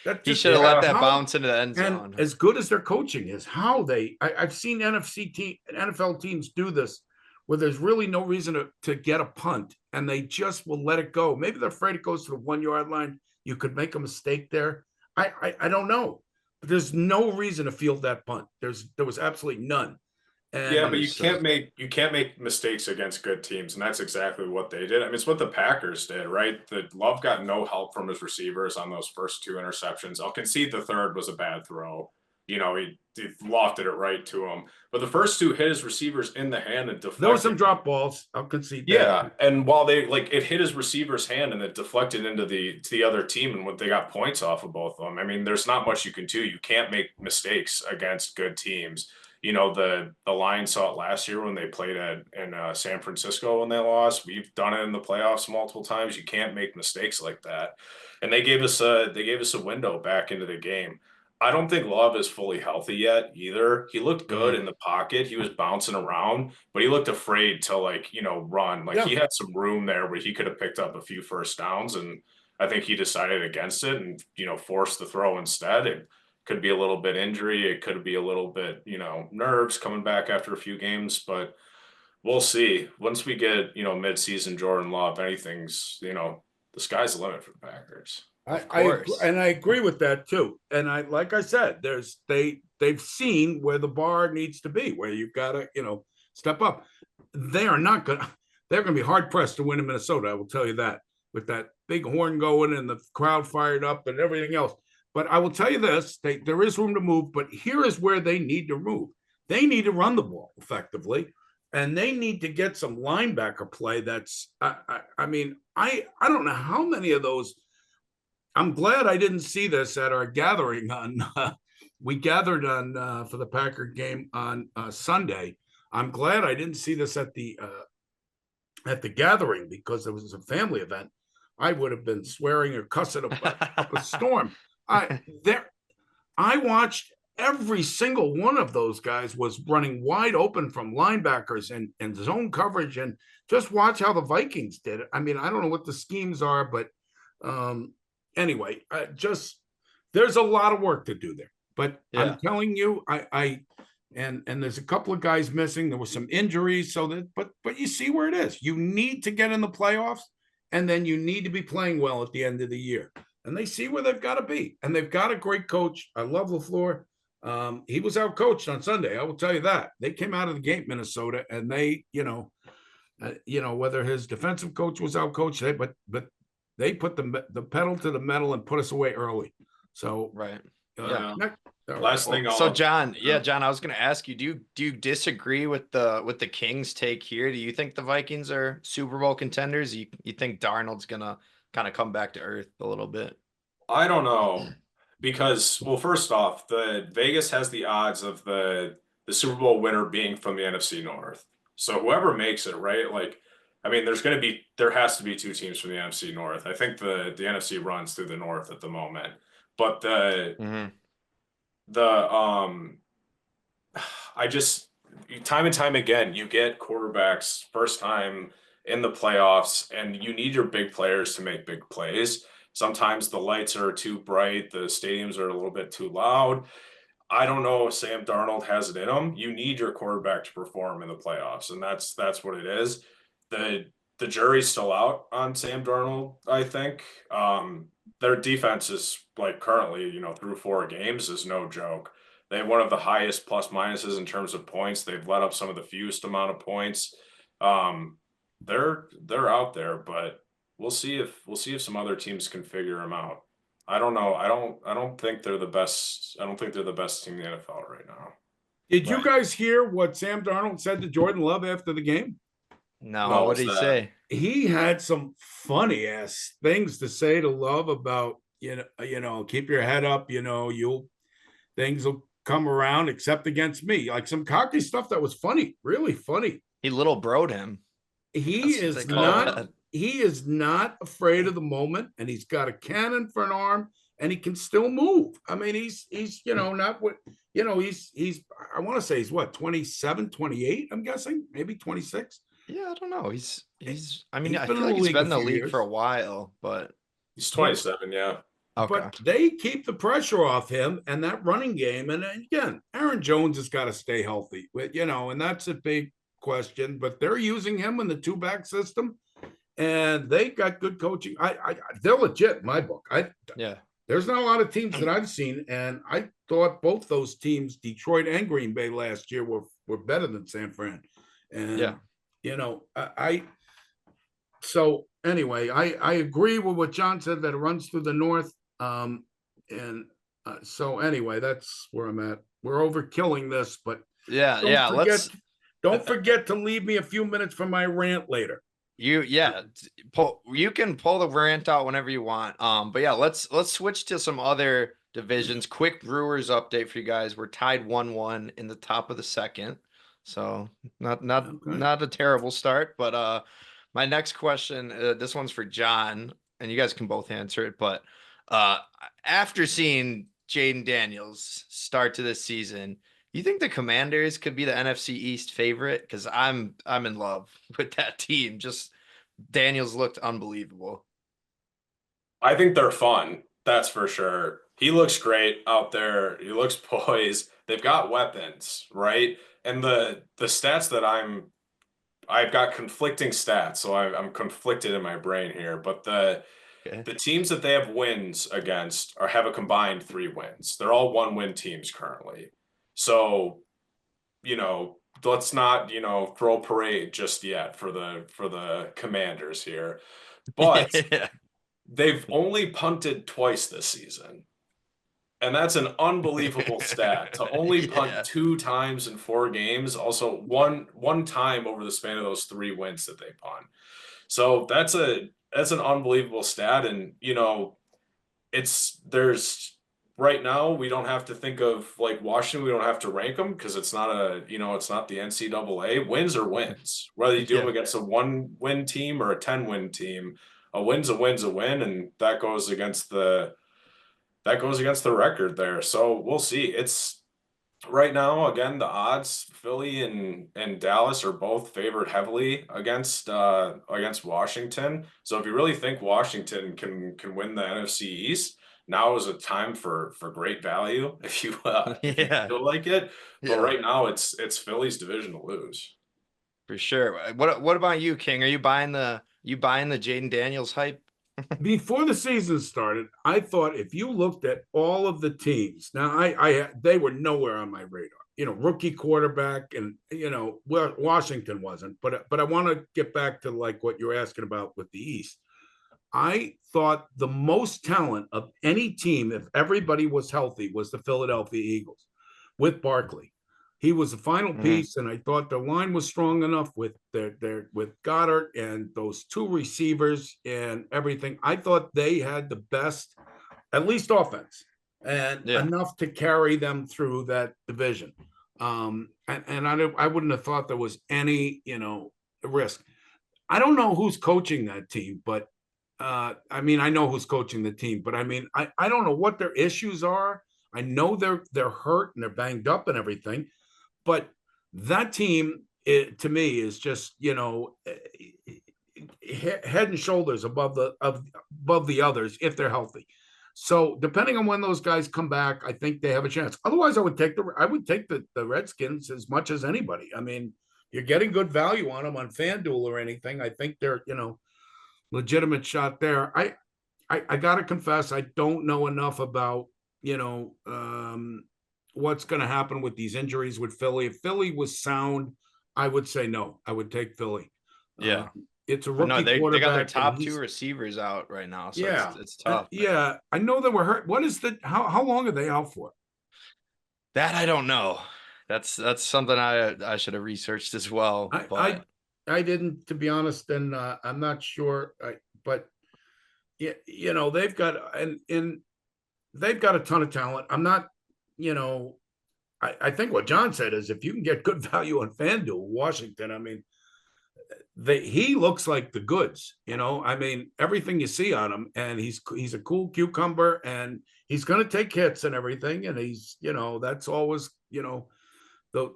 He just should have let that how- bounce into the end zone. And as good as their coaching is, how I've seen NFL teams do this, where there's really no reason to get a punt, and they just will let it go. Maybe they're afraid it goes to the 1-yard line. You could make a mistake there. I don't know, but there's no reason to field that punt. There was absolutely none. And yeah, but you can't make mistakes against good teams, and that's exactly what they did. I mean, it's what the Packers did, right? The Love got no help from his receivers on those first 2 interceptions. I'll concede the third was a bad throw. You know, he lofted it right to him, but the first 2 hit his receivers in the hand and deflected. There were some drop balls. I'll concede that. Yeah, and while it hit his receiver's hand and it deflected into the other team, and what they got points off of both of them. I mean, there's not much you can do. You can't make mistakes against good teams. You know, the Lions saw it last year when they played in San Francisco when they lost. We've done it in the playoffs multiple times. You can't make mistakes like that. And they gave us a window back into the game. I don't think Love is fully healthy yet either. He looked good in the pocket. He was bouncing around, but he looked afraid to run. He had some room there where he could have picked up a few first downs, and I think he decided against it and forced the throw instead. It could be a little bit injury. It could be a little bit, nerves coming back after a few games, but we'll see. Once we get, mid-season Jordan Love, anything's, the sky's the limit for the Packers. I agree with that too. And like I said, they've seen where the bar needs to be, where you've got to, step up. They're going to be hard pressed to win in Minnesota. I will tell you that, with that big horn going and the crowd fired up and everything else. But I will tell you this, there is room to move, but here is where they need to move. They need to run the ball effectively, and they need to get some linebacker play. That's, I mean, I don't know how many of those. I'm glad I didn't see this at our gathering we gathered on for the Packer game on Sunday. I'm glad I didn't see this at the gathering, because it was a family event. I would have been swearing or cussing up a storm. I watched every single one of those guys was running wide open from linebackers and zone coverage, and just watch how the Vikings did it. I mean, I don't know what the schemes are, but anyway, there's a lot of work to do there. But yeah. I'm telling you, and there's a couple of guys missing. There was some injuries, but you see where it is. You need to get in the playoffs, and then you need to be playing well at the end of the year. And they see where they've got to be. And they've got a great coach. I love LaFleur. He was out-coached on Sunday. I will tell you that. They came out of the gate, Minnesota, and they, whether his defensive coach was out-coached, but they put the pedal to the metal and put us away early. So right. Last thing. So John, I was going to ask you, do you disagree with the Kings take here? Do you think the Vikings are Super Bowl contenders? You think Darnold's going to kind of come back to earth a little bit? I don't know, because, well, first off, the Vegas has the odds of the Super Bowl winner being from the NFC North. So whoever makes it, right? I mean, there has to be 2 teams from the NFC North. I think the NFC runs through the North at the moment, but I just time and time again, you get quarterbacks first time in the playoffs, and you need your big players to make big plays. Sometimes the lights are too bright, the stadiums are a little bit too loud. I don't know if Sam Darnold has it in him. You need your quarterback to perform in the playoffs, and that's what it is. The the jury's still out on Sam Darnold, I think. Their defense is like currently, through 4 games is no joke. They have one of the highest plus minuses in terms of points. They've let up some of the fewest amount of points. Um, they're out there, but we'll see if some other teams can figure them out. I don't know. I don't think they're the best. I don't think they're the best team in the NFL right now. Did you Right. guys hear what Sam Darnold said to Jordan Love after the game? No, No, what what's did he that? say? He had some funny ass things to say to Love about, keep your head up, things will come around except against me. Like some cocky stuff that was funny, really funny. He little broed him. He That's what they is call not that. he is not afraid of the moment, and he's got a cannon for an arm, and he can still move. I mean, he's not what he's I want to say he's what 27, 28, I'm guessing, maybe 26. Yeah, I don't know. I mean, He's I been feel in like the he's league been a in the few league for a years. while, but He's 27. Yeah. okay. But they keep the pressure off him and that running game. And again, Aaron Jones has got to stay healthy, and that's a big question. But they're using him in the 2-back system, and they got good coaching. They're legit in my book. Yeah. There's not a lot of teams that I've seen, and I thought both those teams, Detroit and Green Bay last year, were better than San Fran. And Yeah. So anyway, I agree with what John said that it runs through the north. And so anyway, that's where I'm at. We're overkilling this, but Yeah, don't yeah. forget, don't forget to leave me a few minutes for my rant later. You can pull the rant out whenever you want. But yeah, let's switch to some other divisions. Quick Brewers update for you guys. We're tied 1-1 in the top of the second. So not a terrible start, but my next question, this one's for John, and you guys can both answer it, but uh after seeing Jaden Daniels start to this season, you think the Commanders could be the NFC East favorite? Because I'm in love with that team. Just Daniels looked unbelievable. I think they're fun. That's for sure. He looks great out there. He looks poised. They've got weapons, right? And the stats that I've got conflicting stats, so I'm conflicted in my brain here. But Okay. the teams that they have wins against have a combined 3 wins. They're all 1-win teams currently. So, let's not, throw a parade just yet for the Commanders here. But Yeah. they've only punted twice this season. And that's an unbelievable stat to only punt Yeah. 2 times in 4 games. Also, one time over the span of those 3 wins that they punt. So that's an unbelievable stat. And there's right now we don't have to think of like Washington. We don't have to rank them because it's not the NCAA. Wins are wins. Whether you do them Yeah. against a 1-win team or a 10-win team, a win's a win's a win, and that goes against the record there. So we'll see. It's right now, again, the odds, Philly and Dallas are both favored heavily against Washington. So if you really think Washington can win the NFC East, now is a time for great value if you Yeah. feel like it. But Yeah. right now it's Philly's division to lose. For sure. What about you, King? Are you buying the Jaden Daniels hype? Before the season started, I thought if you looked at all of the teams, now they were nowhere on my radar. Rookie quarterback, and Washington wasn't. But I want to get back to like what you're asking about with the East. I thought the most talent of any team, if everybody was healthy, was the Philadelphia Eagles with Barkley. He was the final piece, and I thought the line was strong enough with with Goddard and those 2 receivers and everything. I thought they had the best, at least offense, and enough to carry them through that division. And I wouldn't have thought there was any risk. I don't know who's coaching that team, but I mean, I know who's coaching the team, but I mean, I don't know what their issues are. I know they're hurt and they're banged up and everything. but that team, to me, is just, head and shoulders above the others if they're healthy. So depending on when those guys come back, I think they have a chance. Otherwise, I would take the Redskins as much as anybody. I mean, you're getting good value on them on FanDuel or anything. I think they're, legitimate shot there. I got to confess, I don't know enough about, what's going to happen with these injuries with Philly. If Philly was sound, I would say no. I would take Philly. Yeah. It's a But rookie no, they quarterback. got their and top he's- two receivers out right now, so Yeah, it's tough. yeah, I know they were hurt. What is how long are they out for? That I don't know. That's something I should have researched as well. But I didn't, to be honest, and I'm not sure. But yeah, they've got they've got a ton of talent. I'm not, I think what John said is if you can get good value on FanDuel, Washington, I mean, he looks like the goods, I mean, everything you see on him, and he's a cool cucumber, and he's going to take hits and everything. And he's, that's always, the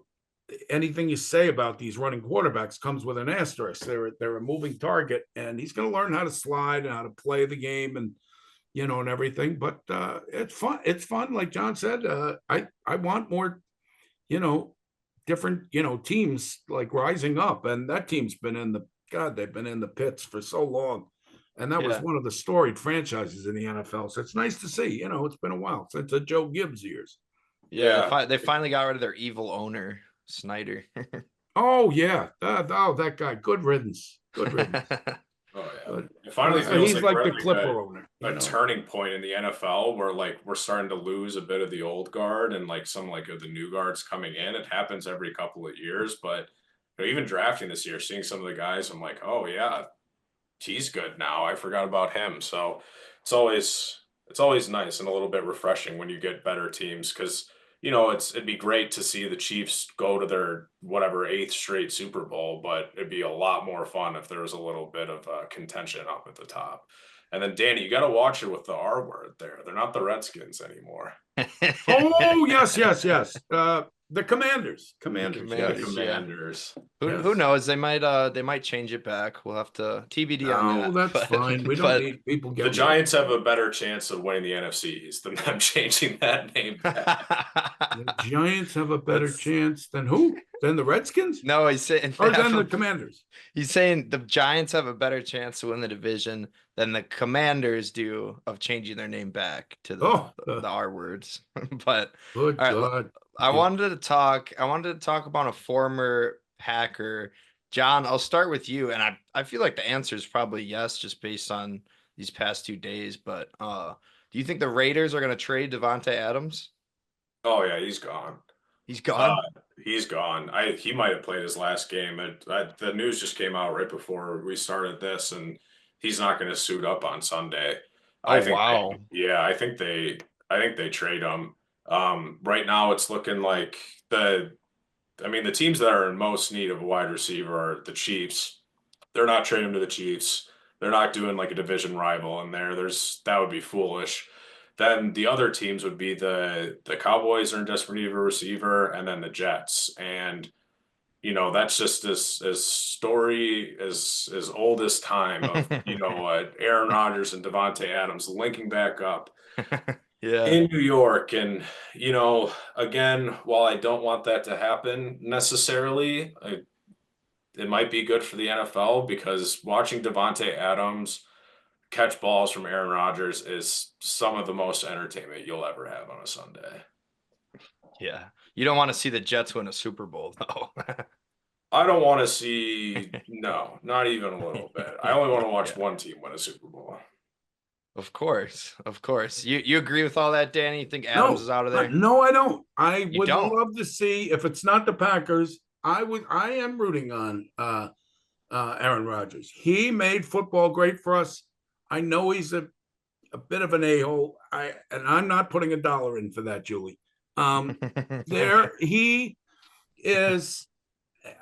anything you say about these running quarterbacks comes with an asterisk. They're a moving target, and he's going to learn how to slide and how to play the game, and and everything. But it's fun. It's fun, like John said. I want more, different, teams like rising up, and that team's been they've been in the pits for so long, and that was one of the storied franchises in the NFL. So it's nice to see. It's been a while since the Joe Gibbs years. Yeah, they finally got rid of their evil owner, Snyder. Oh yeah, that guy. Good riddance. Good riddance. Oh yeah, it finally feels he's like the Clipper owner. A turning point in the NFL where we're starting to lose a bit of the old guard and some of the new guards coming in. It happens every couple of years, but even drafting this year, seeing some of the guys, I'm like, oh yeah, he's good now. I forgot about him. So it's always nice and a little bit refreshing when you get better teams because it'd be great to see the Chiefs go to their whatever 8th straight Super Bowl, but it'd be a lot more fun if there was a little bit of contention up at the top. And then Danny, you got to watch it with the R word there. They're not the Redskins anymore. Oh yes. The Commanders. Commanders. Who knows? They might change it back. We'll have to TBD on that. Oh, that's fine. We don't need people getting. The Giants have a better chance of winning the NFCs than them changing that name back. The Giants have a better chance than who? Than the Redskins? No, he's saying or than the Commanders. He's saying the Giants have a better chance to win the division than the Commanders do of changing their name back to the R words. But good God. I wanted to talk about a former Packer. John, I'll start with you, and I feel like the answer is probably yes, just based on these past 2 days. But do you think the Raiders are going to trade Devontae Adams? Oh yeah, he's gone. He's gone. He's gone. He might have played his last game. The news just came out right before we started this, and he's not going to suit up on Sunday. Wow. I think they trade him. Right now, it's looking like the teams that are in most need of a wide receiver are the Chiefs. They're not trading him to the Chiefs. They're not doing a division rival in there. That would be foolish. Then the other teams would be the Cowboys are in desperate need of a receiver, and then the Jets. And that's just as story as old as time of Aaron Rodgers and Devontae Adams linking back up. Yeah. In New York. And, again, while I don't want that to happen necessarily, it might be good for the NFL because watching Devontae Adams catch balls from Aaron Rodgers is some of the most entertainment you'll ever have on a Sunday. Yeah. You don't want to see the Jets win a Super Bowl, though. I don't want to see, no, not even a little bit. I only want to watch one team win a Super Bowl. Of course. You agree with all that, Danny? You think Adams is out of there? No, I don't. I would love to see if it's not the Packers. I am rooting on Aaron Rodgers. He made football great for us. I know he's a bit of an a-hole. I'm not putting $1 in for that, Julie. He is.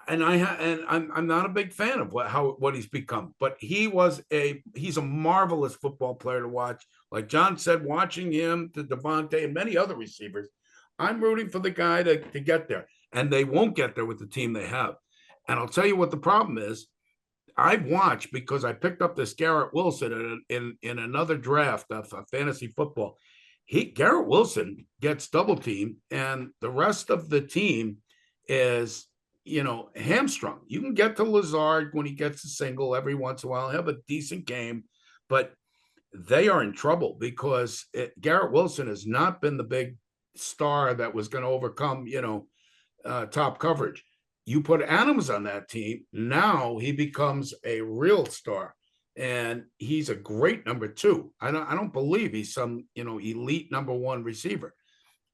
And I'm not a big fan of what he's become, but he's a marvelous football player to watch. Like John said, watching him, to Devontae and many other receivers, I'm rooting for the guy to get there. and they won't get there with the team they have. And I'll tell you what the problem is. I've watched, because I picked up this Garrett Wilson in another draft of fantasy football. Garrett Wilson gets double teamed, and the rest of the team is, hamstrung. You can get to Lazard when he gets a single every once in a while, have a decent game, but they are in trouble because Garrett Wilson has not been the big star that was going to overcome, top coverage. You put Adams on that team, now he becomes a real star, and he's a great number 2. I don't believe he's some, elite number 1 receiver.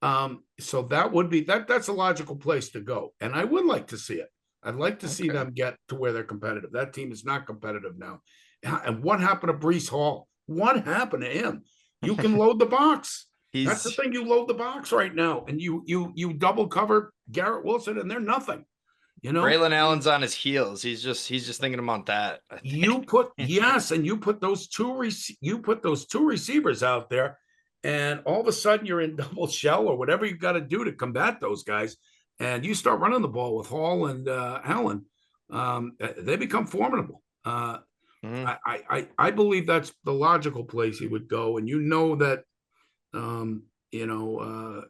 So that would be that's a logical place to go, and I would like to see it. I'd like to see them get to where they're competitive. That team is not competitive now. And what happened to Breece Hall? What happened to him? You can load the box. That's the thing. You load the box right now, and you double cover Garrett Wilson, and they're nothing. Braylon Allen's on his heels. He's just thinking about that. You put and you put those two receivers out there, and all of a sudden you're in double shell or whatever you got to do to combat those guys, and you start running the ball with Hall and Allen. They become formidable. I believe that's the logical place he would go, and that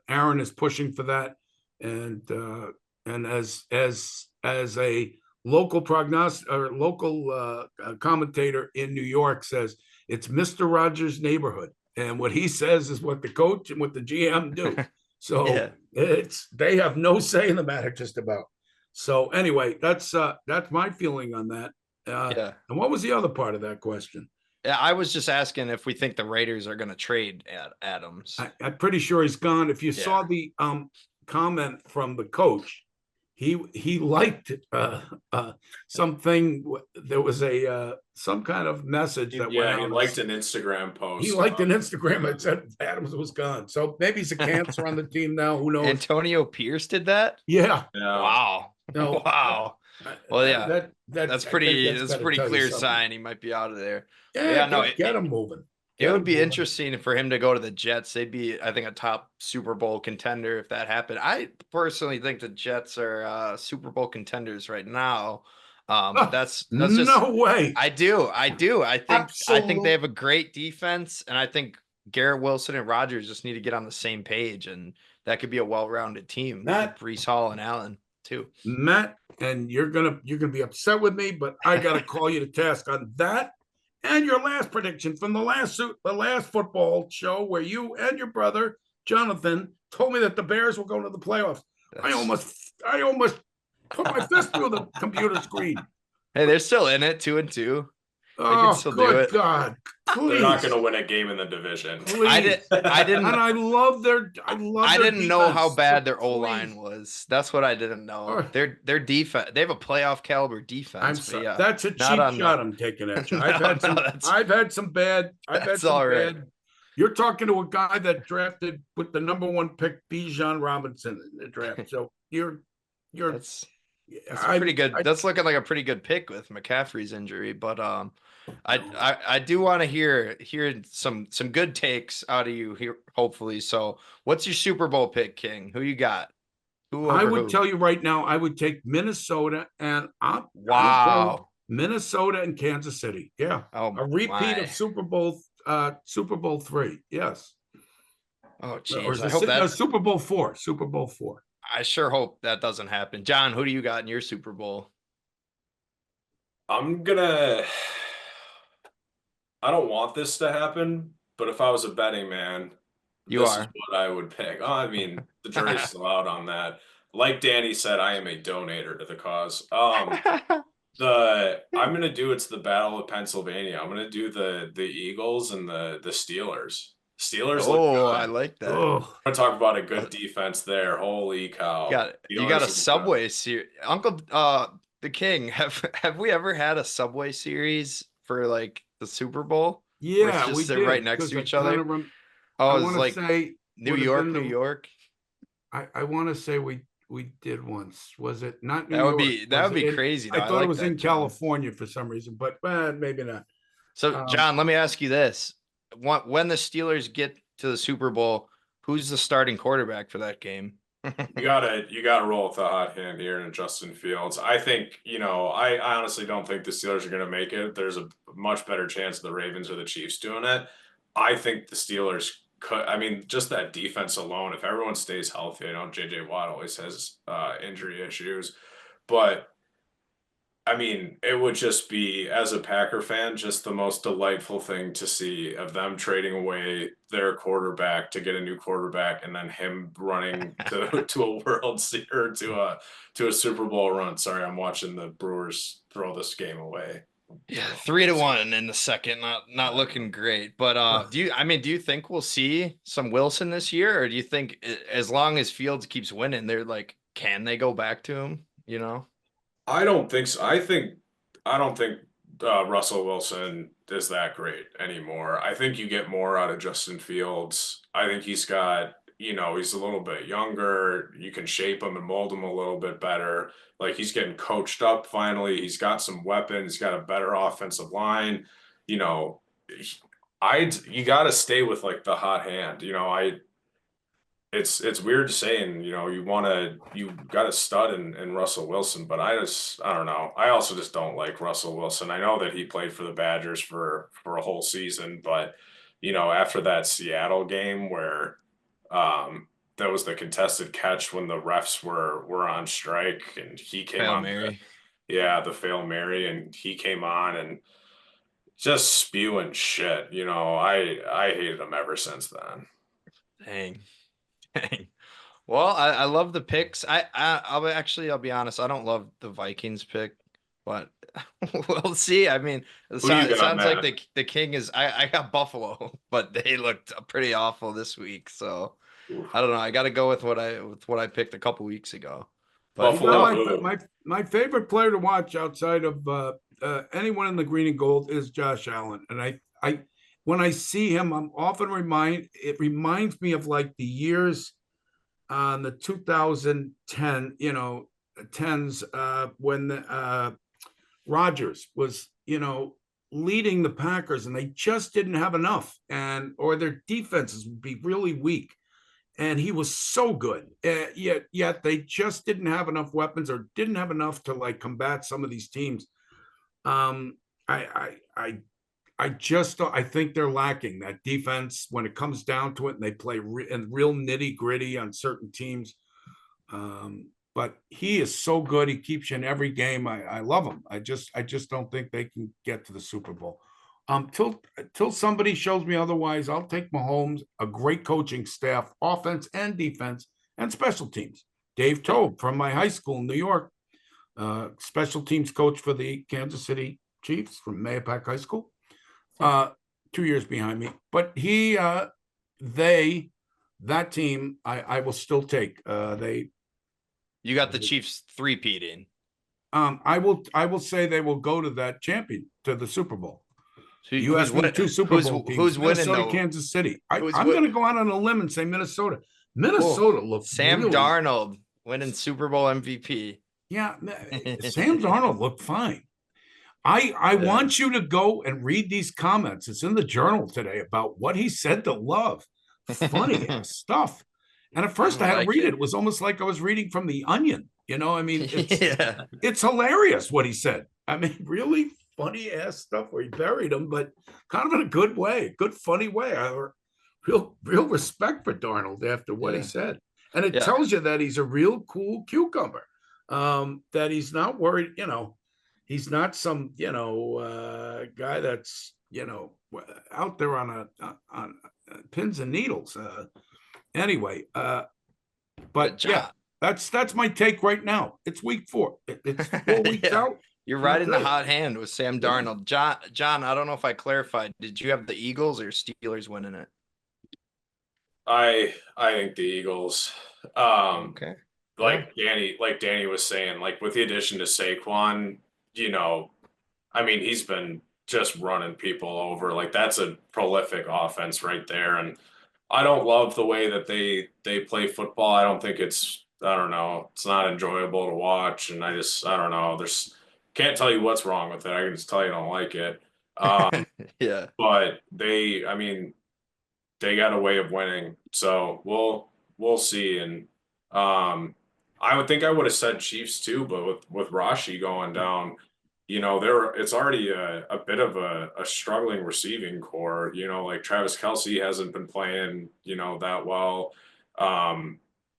Aaron is pushing for that, and as a local commentator in New York says, it's Mr. Rogers' neighborhood, and what he says is what the coach and what the GM do. So they have no say in the matter, just about. So anyway, that's my feeling on that. And what was the other part of that question? Yeah, I was just asking if we think the Raiders are going to trade Adams. I'm pretty sure he's gone. If you saw the comment from the coach, he liked something. There was some kind of message that went out. He liked an Instagram post. He liked an Instagram that said Adams was gone. So maybe he's a cancer on the team now. Who knows? Antonio Pierce did that? Yeah. Wow. No. Wow. Well, yeah, that's pretty clear something. sign he might be out of there. Yeah, no, get him moving. It would be interesting for him to go to the Jets. They'd be, I think, a top Super Bowl contender if that happened. I personally think the Jets are Super Bowl contenders right now. That's just no way. I do. I think they have a great defense, and I think Garrett Wilson and Rodgers just need to get on the same page, and that could be a well-rounded team. Matt, Breece Hall and Allen too. Matt, and you're gonna be upset with me, but I gotta call you to task on that. And your last prediction from the last football show, where you and your brother Jonathan told me that the Bears will go to the playoffs. I almost put my fist through the computer screen. Hey, they're still in it, 2-2. Oh, good God! Please. They're not going to win a game in the division. Please. I didn't. And I love their. I didn't know how bad their O line was. That's what I didn't know. Their defense. They have a playoff caliber defense. I'm sorry. Yeah, that's a cheap shot I'm taking at you. I've had some bad. Right. You're talking to a guy that drafted with the number 1 pick, Bijan Robinson, in the draft. So you're. That's pretty good. That's looking like a pretty good pick with McCaffrey's injury, but I do want to hear some good takes out of you here, hopefully. So, what's your Super Bowl pick, King? Who you got? I would tell you right now, I would take Minnesota and Minnesota and Kansas City. Yeah, a repeat of Super Bowl 3. Yes. Oh, geez. I hope that's Super Bowl 4. Super Bowl 4. I sure hope that doesn't happen. John, who do you got in your Super Bowl? I don't want this to happen, but if I was a betting man, this is what I would pick. Oh, I mean, the jury's still out on that. Like Danny said, I am a donator to the cause. I'm gonna do it's the Battle of Pennsylvania. I'm gonna do the Eagles and the Steelers. Steelers. Oh, I like that. I'm gonna talk about a good defense there. Holy cow! You got a Subway series, Uncle the King. Have we ever had a Subway series for like the Super Bowl? Yeah, we sit did, right next to each other. Oh, it was like New York. I want to say we did once. Was it not New York? That would be crazy. I thought it was in California for some reason, but maybe not. So, John, let me ask you this. When the Steelers get to the Super Bowl, who's the starting quarterback for that game? You gotta roll with the hot hand here in Justin Fields. I think, I honestly don't think the Steelers are gonna make it. There's a much better chance of the Ravens or the Chiefs doing it. I think the Steelers could. I mean, just that defense alone, if everyone stays healthy, I know JJ Watt always has injury issues, but I mean, it would just be, as a Packer fan, just the most delightful thing to see of them trading away their quarterback to get a new quarterback, and then him running to a World Series or to a Super Bowl run. Sorry, I'm watching the Brewers throw this game away. Yeah, 3-1 in the second, not looking great. But do you think we'll see some Wilson this year, or do you think as long as Fields keeps winning, they're like, can they go back to him? I don't think so. I don't think Russell Wilson is that great anymore. I think you get more out of Justin Fields. I think he's got, he's a little bit younger. You can shape him and mold him a little bit better. Like, he's getting coached up finally. He's got some weapons. He's got a better offensive line. You know, you got to stay with like the hot hand. It's weird saying, you got a stud in Russell Wilson, but I don't know. I also just don't like Russell Wilson. I know that he played for the Badgers for a whole season, but after that Seattle game where that was the contested catch when the refs were on strike and he came Hail on. Mary. The Fail Mary, and he came on and just spewing shit. I hated him ever since then. Dang. Well, I love the picks. I'll be honest. I don't love the Vikings pick, but we'll see. I mean, it sounds like the King is. I got Buffalo, but they looked pretty awful this week. So I don't know. I got to go with what I picked a couple weeks ago. But my favorite player to watch outside of anyone in the green and gold is Josh Allen, and I when I see him, I'm often it reminds me of like the years on the 2010, tens when Rodgers was, leading the Packers, and they just didn't have enough, or their defenses would be really weak. And he was so good, yet they just didn't have enough weapons, or didn't have enough to like combat some of these teams. I think they're lacking that defense when it comes down to it, and they play real nitty gritty on certain teams. But he is so good; he keeps you in every game. I love him. I just don't think they can get to the Super Bowl. Till somebody shows me otherwise, I'll take Mahomes, a great coaching staff, offense and defense, and special teams. Dave Tobe from my high school in New York, special teams coach for the Kansas City Chiefs from Mahopac High School. 2 years behind me, but that team, I will still take. You got the Chiefs three-peating. I will say they will go to to the Super Bowl. So you asked me two Super Bowl teams. Who's winning? Minnesota, Kansas City. I'm going to go out on a limb and say Minnesota. Minnesota looks Sam Darnold winning Super Bowl MVP. Yeah, Sam Darnold looked fine. I want you to go and read these comments. It's in the Journal today about what he said to Love. Funny stuff. And at first I had to read it. It was almost like I was reading from The Onion. It's hilarious what he said. I mean, really funny ass stuff where he buried him, but kind of in a good way, good, funny way. Real respect for Darnold after what he said. And it tells you that he's a real cool cucumber, that he's not worried, he's not some, guy that's, out there on pins and needles. Anyway, but yeah, that's my take right now. It's week 4. It's 4 weeks out. You're riding the hot hand with Sam Darnold. John, I don't know if I clarified. Did you have the Eagles or Steelers winning it? I think the Eagles. Okay. Like Danny was saying, like with the addition to Saquon, I mean, he's been just running people over. Like, that's a prolific offense right there. And I don't love the way that they play football. I don't think it's not enjoyable to watch. And I don't know. Can't tell you what's wrong with it. I can just tell you I don't like it. Yeah. But they got a way of winning. So we'll see. And I would think I would have said Chiefs too, but with Rashi going down, it's already a bit of a struggling receiving core. Like Travis Kelce hasn't been playing, that well.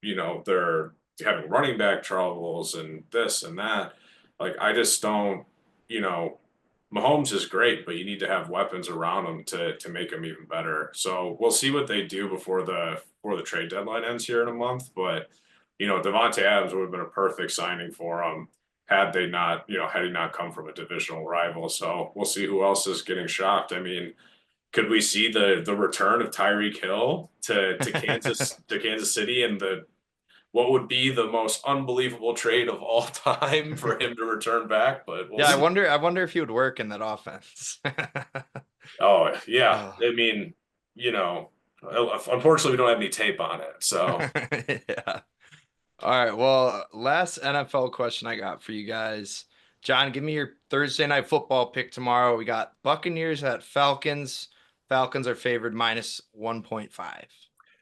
They're having running back troubles and this and that. Like I just don't, you know, Mahomes is great, but you need to have weapons around him to make him even better. So we'll see what they do before the trade deadline ends here in a month. But Devontae Adams would have been a perfect signing for him had he not come from a divisional rival. So we'll see who else is getting shocked. I mean, could we see the return of Tyreek Hill to Kansas City and the what would be the most unbelievable trade of all time for him to return back? But we'll Yeah, see. I wonder if he would work in that offense. Oh yeah, Oh. I mean, unfortunately, we don't have any tape on it. So Yeah. All right. Well, last NFL question I got for you guys. John, give me your Thursday night football pick tomorrow. We got Buccaneers at Falcons. Falcons are favored minus 1.5.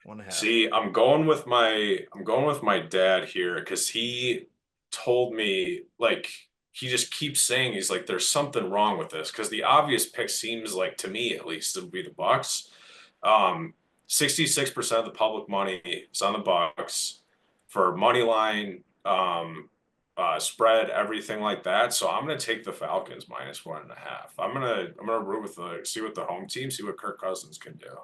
1.5. see, I'm going with my dad here because he told me like he just keeps saying he's like there's something wrong with this because the obvious pick seems like to me at least it would be the Bucks. Um, 66% of the public money is on the Bucks for money line, spread, everything like that. So I'm gonna take the Falcons minus 1.5. I'm gonna root with see what the home team, see what Kirk Cousins can do.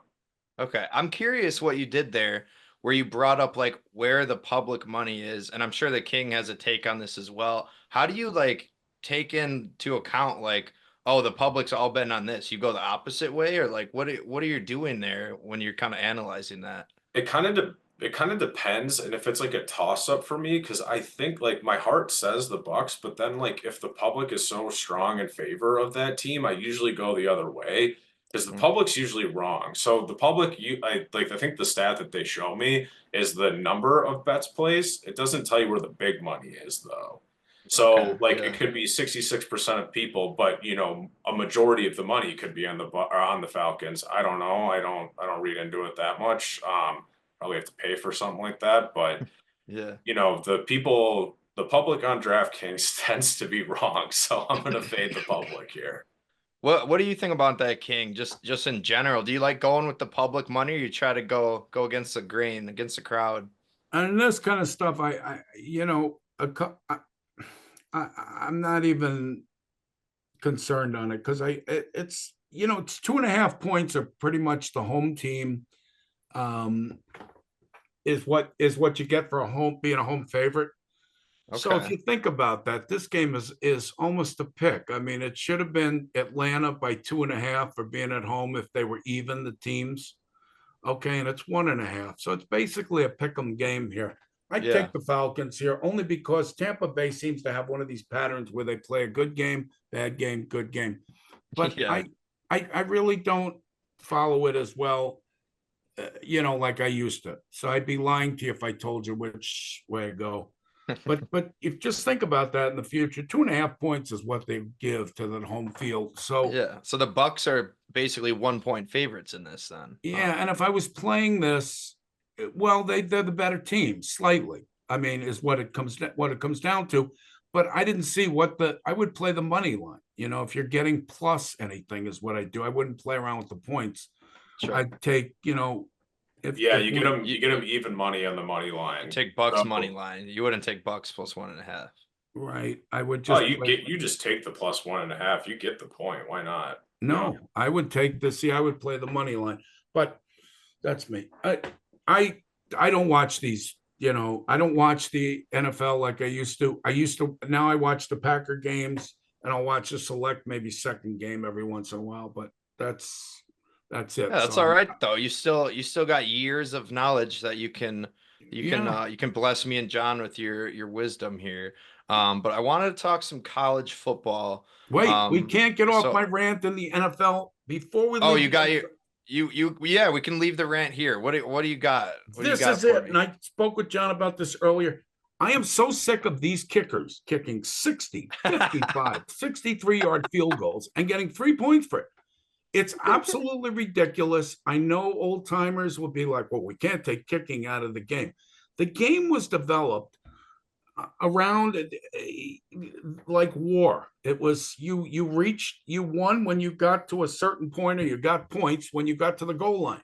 Okay. I'm curious what you did there, where you brought up like where the public money is, and I'm sure the King has a take on this as well. How do you like take into account like, oh, the public's all betting on this? You go the opposite way, or like what are you doing there when you're kind of analyzing that? It kind of depends, and if it's like a toss up for me, because I think like my heart says the Bucks, but then like if the public is so strong in favor of that team, I usually go the other way because the Mm. public's usually wrong. So the public, I think the stat that they show me is the number of bets placed. It doesn't tell you where the big money is though. Okay. So like it Yeah. could be 66% of people, but a majority of the money could be on the Falcons. I don't know. I don't read into it that much. Probably have to pay for something like that. But Yeah. the public on DraftKings tends to be wrong. So I'm going to fade the public here. What do you think about that, King? Just in general, do you like going with the public money, or you try to go against the grain, against the crowd? And this kind of stuff, I'm not even concerned on it because it's 2.5 points are pretty much the home team. Is what you get for being a home favorite. So if Okay. you think about that, this game is almost a pick. I mean, it should have been Atlanta by 2.5 for being at home if they were even the teams. Okay, and it's 1.5. So it's basically a pick 'em game here. I Yeah. take the Falcons here only because Tampa Bay seems to have one of these patterns where they play a good game, bad game, good game. But Yeah. I really don't follow it as well, like I used to. So I'd be lying to you if I told you which way to go. But if just think about that in the future, 2.5 points is what they give to the home field. So Yeah. So the Bucks are basically 1 point favorites in this then. yeah, and if I was playing this, well, they're the better team slightly. I mean, is what it comes down to. But I didn't see I would play the money line. If you're getting plus anything is what I do. I wouldn't play around with the points. Sure. I'd take, if Yeah, if you get them. You get them even money on the money line. Take Bucks So, money line. You wouldn't take Bucks plus 1.5. right, I would oh, just you just take the plus 1.5. You get the point. Why not? no, I would take the I would play the money line, but that's me. I don't watch these, I don't watch the NFL like I used to. Now I watch the Packer games and I'll watch a select maybe second game every once in a while, but that's it. Yeah, that's So all right though. You still got years of knowledge that yeah. you can bless me and John with your wisdom here. But I wanted to talk some college football. Wait, we can't get off my So rant in the NFL before we oh, leave. you got you yeah, we can leave the rant here. What do you got? What do you This got is for it. me? And I spoke with John about this earlier. I am so sick of these kickers kicking 60, 55, 63-yard field goals and getting 3 points for it. It's absolutely ridiculous. I know old timers will be like, well, we can't take kicking out of the game. The game was developed around like war. It was you won when you got to a certain point, or you got points when you got to the goal line,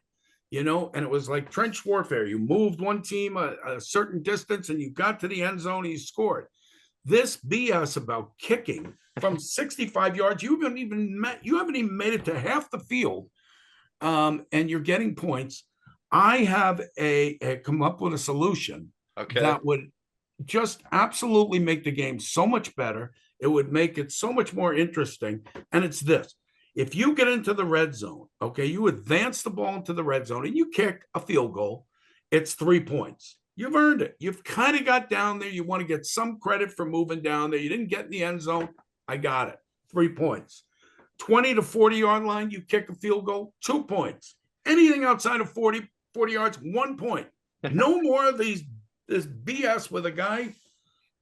and it was like trench warfare. You moved one team a certain distance and you got to the end zone and you scored. This BS about kicking from 65 yards, you haven't even made it to half the field, and you're getting points. I have come up with a solution that would just absolutely make the game so much better. It would make it so much more interesting. And it's this: if you get into the red zone, okay, you advance the ball into the red zone and you kick a field goal, it's 3 points. You've earned it. You've kind of got down there. You want to get some credit for moving down there. You didn't get in the end zone. I got it. 3 points. 20 to 40 yard line, you kick a field goal, 2 points. Anything outside of 40 yards, 1 point. No more of this BS with a guy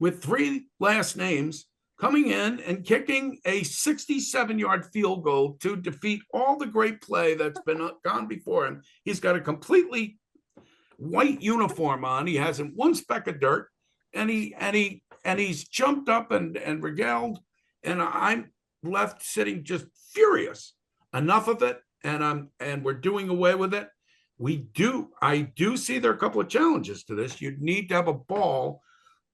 with 3 last names coming in and kicking a 67-yard field goal to defeat all the great play that's been gone before him. He's got a completely white uniform on. He hasn't one speck of dirt, and he's jumped up and regaled, and I'm left sitting just furious. Enough of it, and we're doing away with it. I do see there are a couple of challenges to this. You'd need to have a ball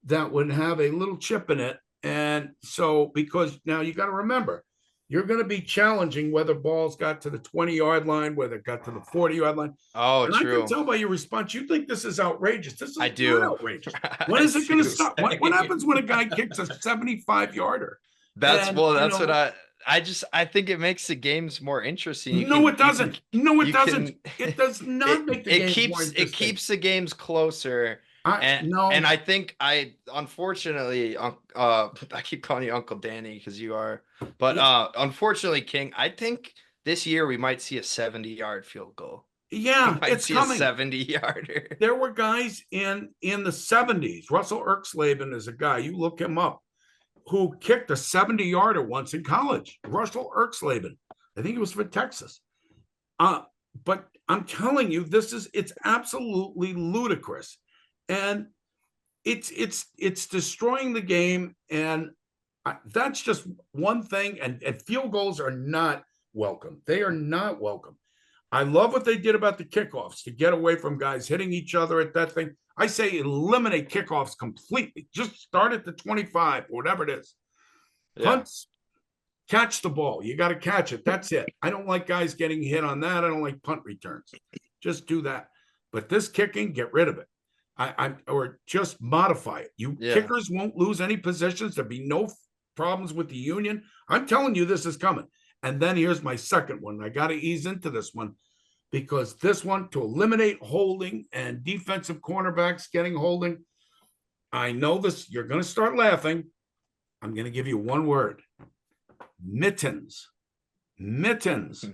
that would have a little chip in it. And so, because now you got to remember, you're going to be challenging whether balls got to the 20-yard line, whether it got to the 40-yard line. Oh, and true. I can tell by your response, you think this is outrageous. This is I do. not outrageous. When is it going to stop? What happens when a guy kicks a 75-yarder? What I think it makes the games more interesting. It doesn't. It does not make the games more interesting. It keeps the games closer. And I think unfortunately, I keep calling you Uncle Danny because you are, but unfortunately, King, I think this year we might see a 70-yard field goal. Yeah, it's coming. A 70-yarder. There were guys in the 70s. Russell Erxleben is a guy, you look him up, who kicked a 70-yarder once in college. Russell Erxleben. I think it was for Texas. But I'm telling you, it's absolutely ludicrous. And it's destroying the game. And that's just one thing. And field goals are not welcome. They are not welcome. I love what they did about the kickoffs to get away from guys hitting each other at that thing. I say eliminate kickoffs completely. Just start at the 25, whatever it is. Punts, catch the ball. You got to catch it. That's it. I don't like guys getting hit on that. I don't like punt returns. Just do that. But this kicking, get rid of it. Or just modify it. Kickers won't lose any positions. There'll be no problems with the union. I'm telling you, this is coming. And then here's my second one. I got to ease into this one, because this one, to eliminate holding and defensive cornerbacks getting holding, I know this, you're going to start laughing. I'm going to give you one word: mittens. Mittens.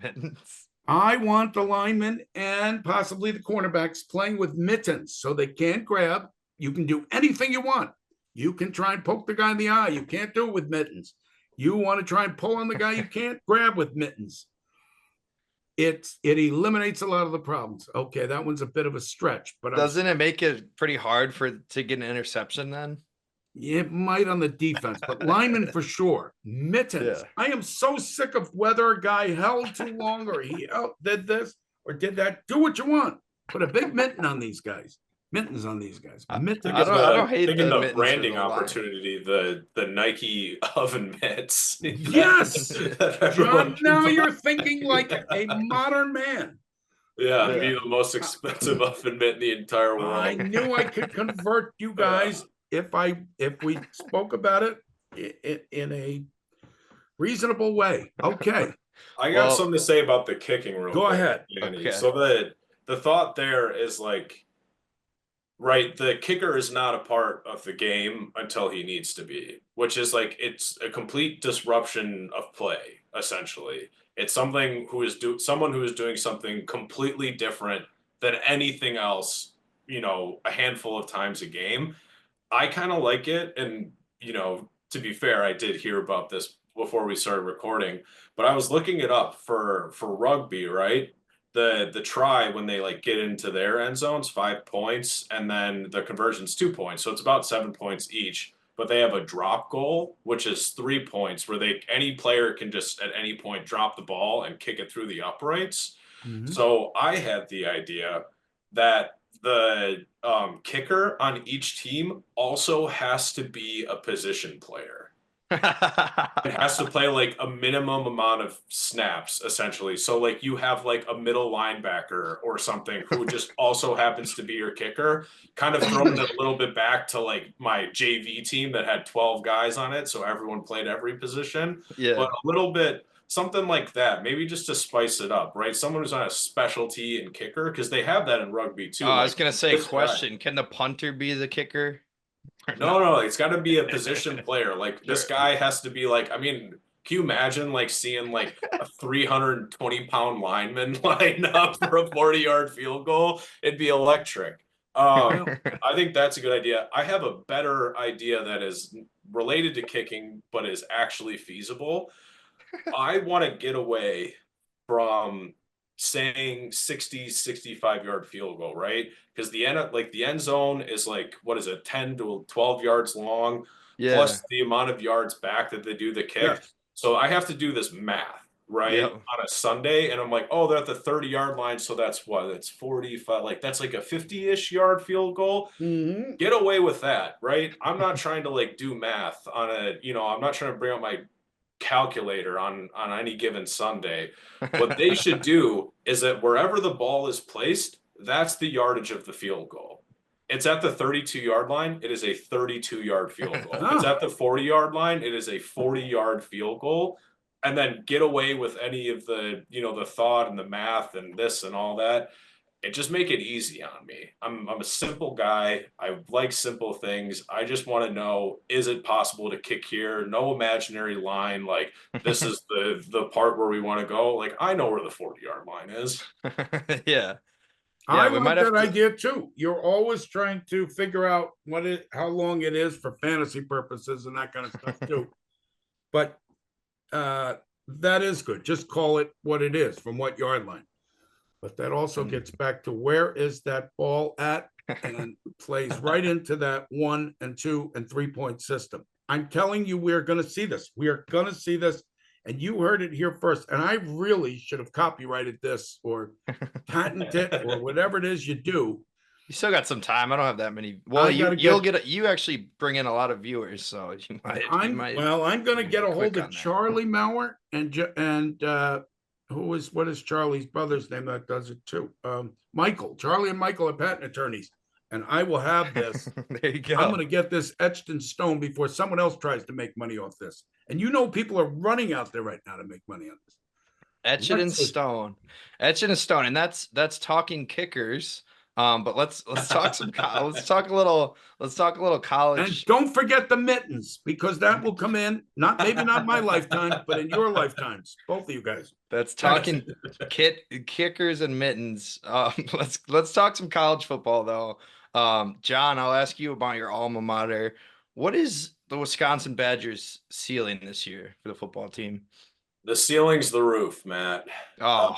I want the linemen and possibly the cornerbacks playing with mittens so they can't grab. You can do anything you want. You can try and poke the guy in the eye. You can't do it with mittens. You want to try and pull on the guy, you can't grab with mittens. It eliminates a lot of the problems. Okay, that one's a bit of a stretch, but doesn't it make it pretty hard to get an interception then? It might on the defense, but linemen for sure. Mittens. Yeah. I am so sick of whether a guy held too long or he did this or did that. Do what you want. Put a big mitten on these guys. Mittens on these guys. I don't hate the branding opportunity. The Nike oven mitts. Yes, John. Now you're thinking like a modern man. Yeah, it'd be the most expensive oven mitt in the entire world. I knew I could convert you guys if we spoke about it in a reasonable way. Okay. I got something to say about the kicking real quick. Go ahead. Okay. So the thought there is like, right, the kicker is not a part of the game until he needs to be, which is like, it's a complete disruption of play, essentially. It's someone who is doing something completely different than anything else, a handful of times a game. I kind of like it. And, to be fair, I did hear about this before we started recording, but I was looking it up for rugby, right? the try when they like get into their end zones, 5 points, and then the conversion's 2 points. So it's about 7 points each. But they have a drop goal, which is 3 points, where any player can just at any point drop the ball and kick it through the uprights. So I had the idea that the kicker on each team also has to be a position player. It has to play like a minimum amount of snaps, essentially. So like you have like a middle linebacker or something who just also happens to be your kicker, kind of throwing it a little bit back to like my JV team that had 12 guys on it, so everyone played every position. Yeah. But a little bit something like that, maybe just to spice it up, right? Someone who's on a specialty and kicker, because they have that in rugby too. I like, was gonna say, this guy. question: can the punter be the kicker? No, it's got to be a position player. Like this guy has to be like, I mean, can you imagine like seeing like a 320-pound lineman line up for a 40-yard field goal? It'd be electric. I think that's a good idea. I have a better idea that is related to kicking, but is actually feasible. I want to get away from saying 65-yard field goal, right? Because the end zone is like, what is it, 10 to 12 yards long, Yeah. plus the amount of yards back that they do the kick. Yes. So I have to do this math, right? Yep. On a Sunday, and I'm like, oh, they're at the 30-yard line, so that's what? That's 45, like that's like a 50-ish yard field goal. Get away with that, right? I'm not trying to like do math on I'm not trying to bring up my calculator on any given Sunday. What they should do is that wherever the ball is placed, that's the yardage of the field goal. It's at the 32-yard line, it is a 32-yard field goal. It's at the 40-yard line, it is a 40-yard field goal. And then get away with any of the, the thought and the math and this and all that. It just make it easy on me. I'm a simple guy. I like simple things. I just want to know, is it possible to kick here? No imaginary line. Like this is the part where we want to go. Like I know where the 40-yard line is. Yeah. I we like might have that to- idea too. You're always trying to figure out how long it is for fantasy purposes and that kind of stuff too. But that is good. Just call it what it is, from what yard line. But that also gets back to where is that ball at, and plays right into that 1 and 2 and 3 point system. I'm telling you, we're going to see this. We are going to see this. And you heard it here first. And I really should have copyrighted this or patented it or whatever it is you do. You still got some time. I don't have that many. Well, you actually bring in a lot of viewers, so you might. I'm going to get a hold of Charlie Maurer and what is Charlie's brother's name that does it too? Michael. Charlie and Michael are patent attorneys, and I will have this. There you go. I'm going to get this etched in stone before someone else tries to make money off this. And people are running out there right now to make money on this. Etch it in stone. Etch it in stone, and that's talking kickers. But let's talk let's talk a little college. And don't forget the mittens, because that will come in, maybe not my lifetime, but in your lifetimes, both of you guys. That's talking kickers and mittens. Let's talk some college football though. John, I'll ask you about your alma mater. What is the Wisconsin Badgers ceiling this year for the football team? The ceiling's the roof, Matt. Oh,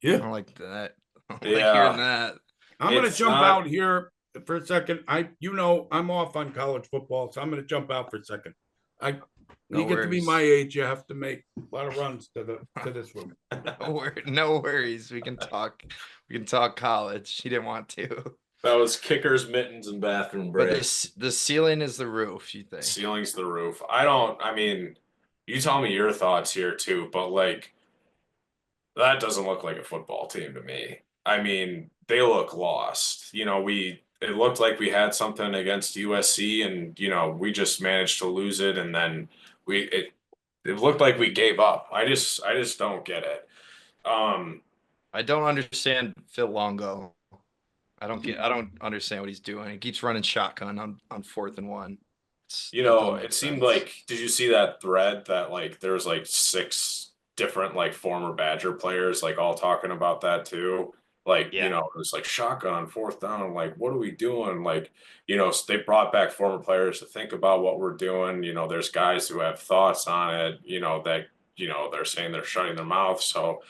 yeah, I don't like that. I don't like hearing that. I'm going to jump out here for a second. I'm off on college football, so I'm going to jump out for a second. You get to be my age, you have to make a lot of runs to this room. No worries. We can talk college. He didn't want to. That was kickers, mittens, and bathroom breaks. But the ceiling is the roof, you think? Ceiling's the roof. You tell me your thoughts here too, but like that doesn't look like a football team to me. I mean, they look lost. It looked like we had something against USC, and we just managed to lose it, and then it looked like we gave up. I just don't get it. I don't understand Phil Longo. I don't understand what he's doing. He keeps running shotgun on 4th and 1. It seemed like, did you see that thread that like there was like 6 different like former Badger players like all talking about that too? Like, it was like shotgun on 4th down. Like, what are we doing? Like, they brought back former players to think about what we're doing. There's guys who have thoughts on it, that, they're saying they're shutting their mouth. So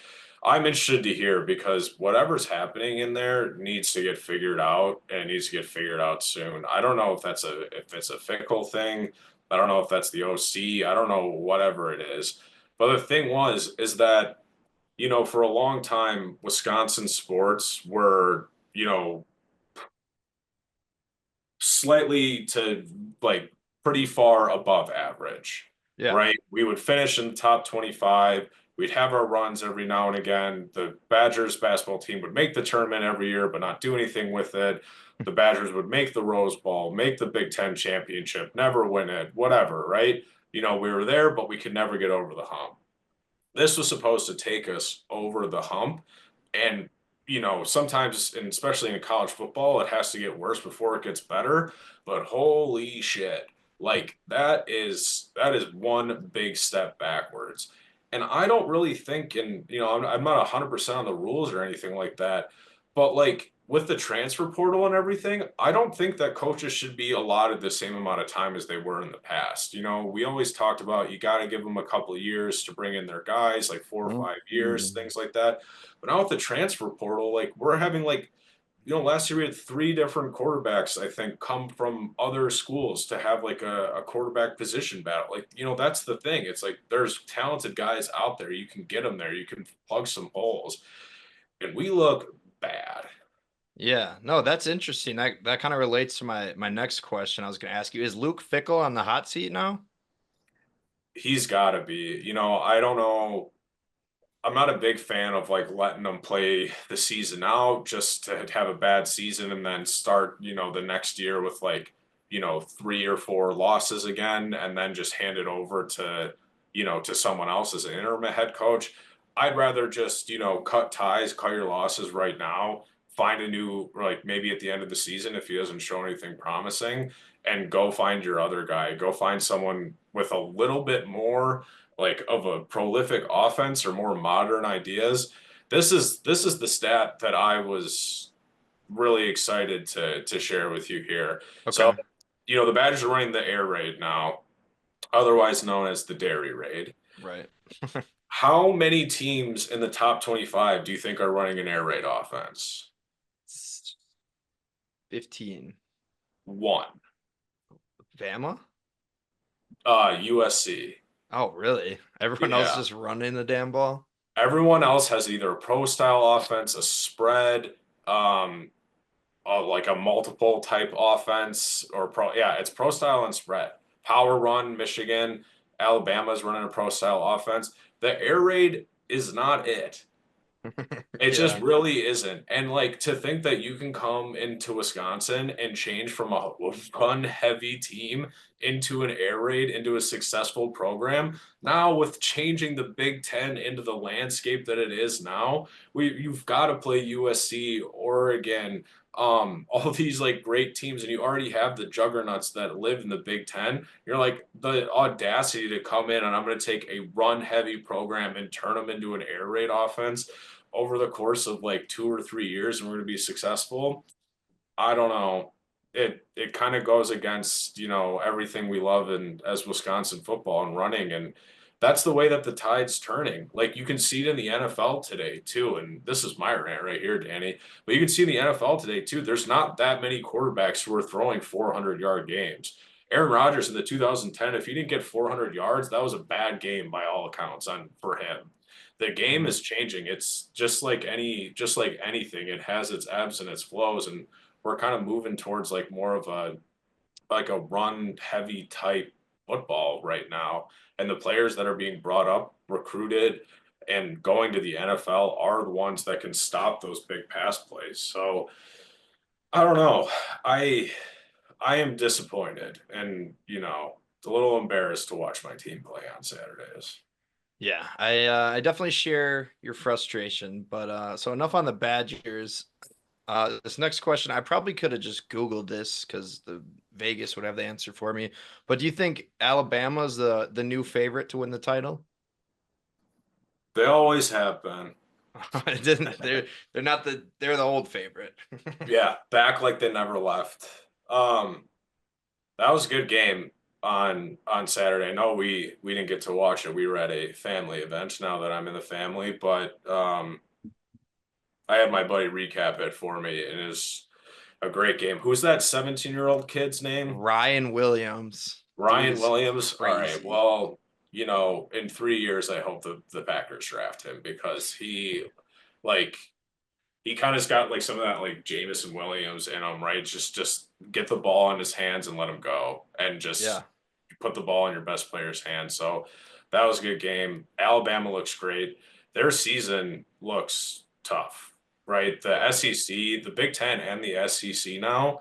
I'm interested to hear because whatever's happening in there needs to get figured out and it needs to get figured out soon. I don't know if it's a fickle thing. I don't know if that's the OC. I don't know whatever it is. But the thing is that, for a long time, Wisconsin sports were, slightly to like pretty far above average, Yeah. right? We would finish in the top 25. We'd have our runs every now and again. The Badgers basketball team would make the tournament every year, but not do anything with it. The Badgers would make the Rose Bowl, make the Big Ten championship, never win it, whatever, right? We were there, but we could never get over the hump. This was supposed to take us over the hump. And, sometimes, and especially in college football, it has to get worse before it gets better. But holy shit, like that is one big step backwards. And I don't really think, and I'm not 100% on the rules or anything like that, but like with the transfer portal and everything, I don't think that coaches should be allotted the same amount of time as they were in the past. We always talked about you got to give them a couple of years to bring in their guys, like 4 or 5 years, things like that. But now with the transfer portal, like we're having like, last year we had 3 different quarterbacks, I think, come from other schools to have like a quarterback position battle. Like, that's the thing. It's like there's talented guys out there. You can get them there. You can plug some holes. And we look bad. Yeah, no, that's interesting. That kind of relates to my next question. I was going to ask you: Is Luke Fickle on the hot seat now? He's got to be. I don't know. I'm not a big fan of like letting them play the season out just to have a bad season and then start, the next year with like, 3 or 4 losses again and then just hand it over to someone else as an interim head coach. I'd rather just, cut ties, cut your losses right now, find a new, like maybe at the end of the season if he doesn't show anything promising, and go find your other guy. Go find someone with a little bit more like of a prolific offense or more modern ideas. This is the stat that I was really excited to share with you here. So, Okay. the Badgers are running the air raid now, otherwise known as the dairy raid. Right. How many teams in the top 25 do you think are running an air raid offense? 15. One. Bama? USC. Oh, really? Everyone else Yeah. just running the damn ball? Everyone else has either a pro style offense, a spread, like a multiple type offense or pro. Yeah, it's pro style and spread. Power run, Michigan, Alabama's running a pro style offense. The air raid is not it. It just Yeah. really isn't. And like to think that you can come into Wisconsin and change from a run heavy team into an air raid, into a successful program. Now with changing the Big Ten into the landscape that it is now, you've got to play USC, Oregon, all these like great teams, and you already have the juggernauts that live in the Big Ten. You're like the audacity to come in and I'm going to take a run heavy program and turn them into an air raid offense over the course of like 2 or 3 years and we're going to be successful. I don't know. It kind of goes against, everything we love and as Wisconsin football and running. And that's the way that the tide's turning. Like you can see it in the NFL today too. And this is my rant right here, Danny. But you can see in the NFL today too, there's not that many quarterbacks who are throwing 400-yard games. Aaron Rodgers in the 2010, if he didn't get 400 yards, that was a bad game by all accounts for him. The game is changing. It's just like anything. It has its ebbs and its flows, and we're kind of moving towards like more of a run heavy type football right now. And the players that are being brought up, recruited, and going to the NFL are the ones that can stop those big pass plays. So I don't know. I I am disappointed and a little embarrassed to watch my team play on Saturdays. Yeah, I definitely share your frustration, but so enough on the Badgers. This next question, I probably could have just Googled this because the Vegas would have the answer for me. But do you think Alabama's the new favorite to win the title? They always have been. It didn't. They're not they're the old favorite. Yeah, back like they never left. That was a good game. on Saturday. I know we didn't get to watch it. We were at a family event now that I'm in the family, but I had my buddy recap it for me, and it was a great game. Who's that 17-year-old kid's name? Ryan Williams. Dude Ryan is Williams. All right. crazy. Well, in 3 years, I hope the Packers draft him because like he kind of's got like some of that like Jameson Williams in him, right? Just get the ball in his hands and let him go, and Yeah. just put the ball in your best player's hands. So that was a good game. Alabama looks great. Their season looks tough, right? The SEC, the Big Ten, and the SEC now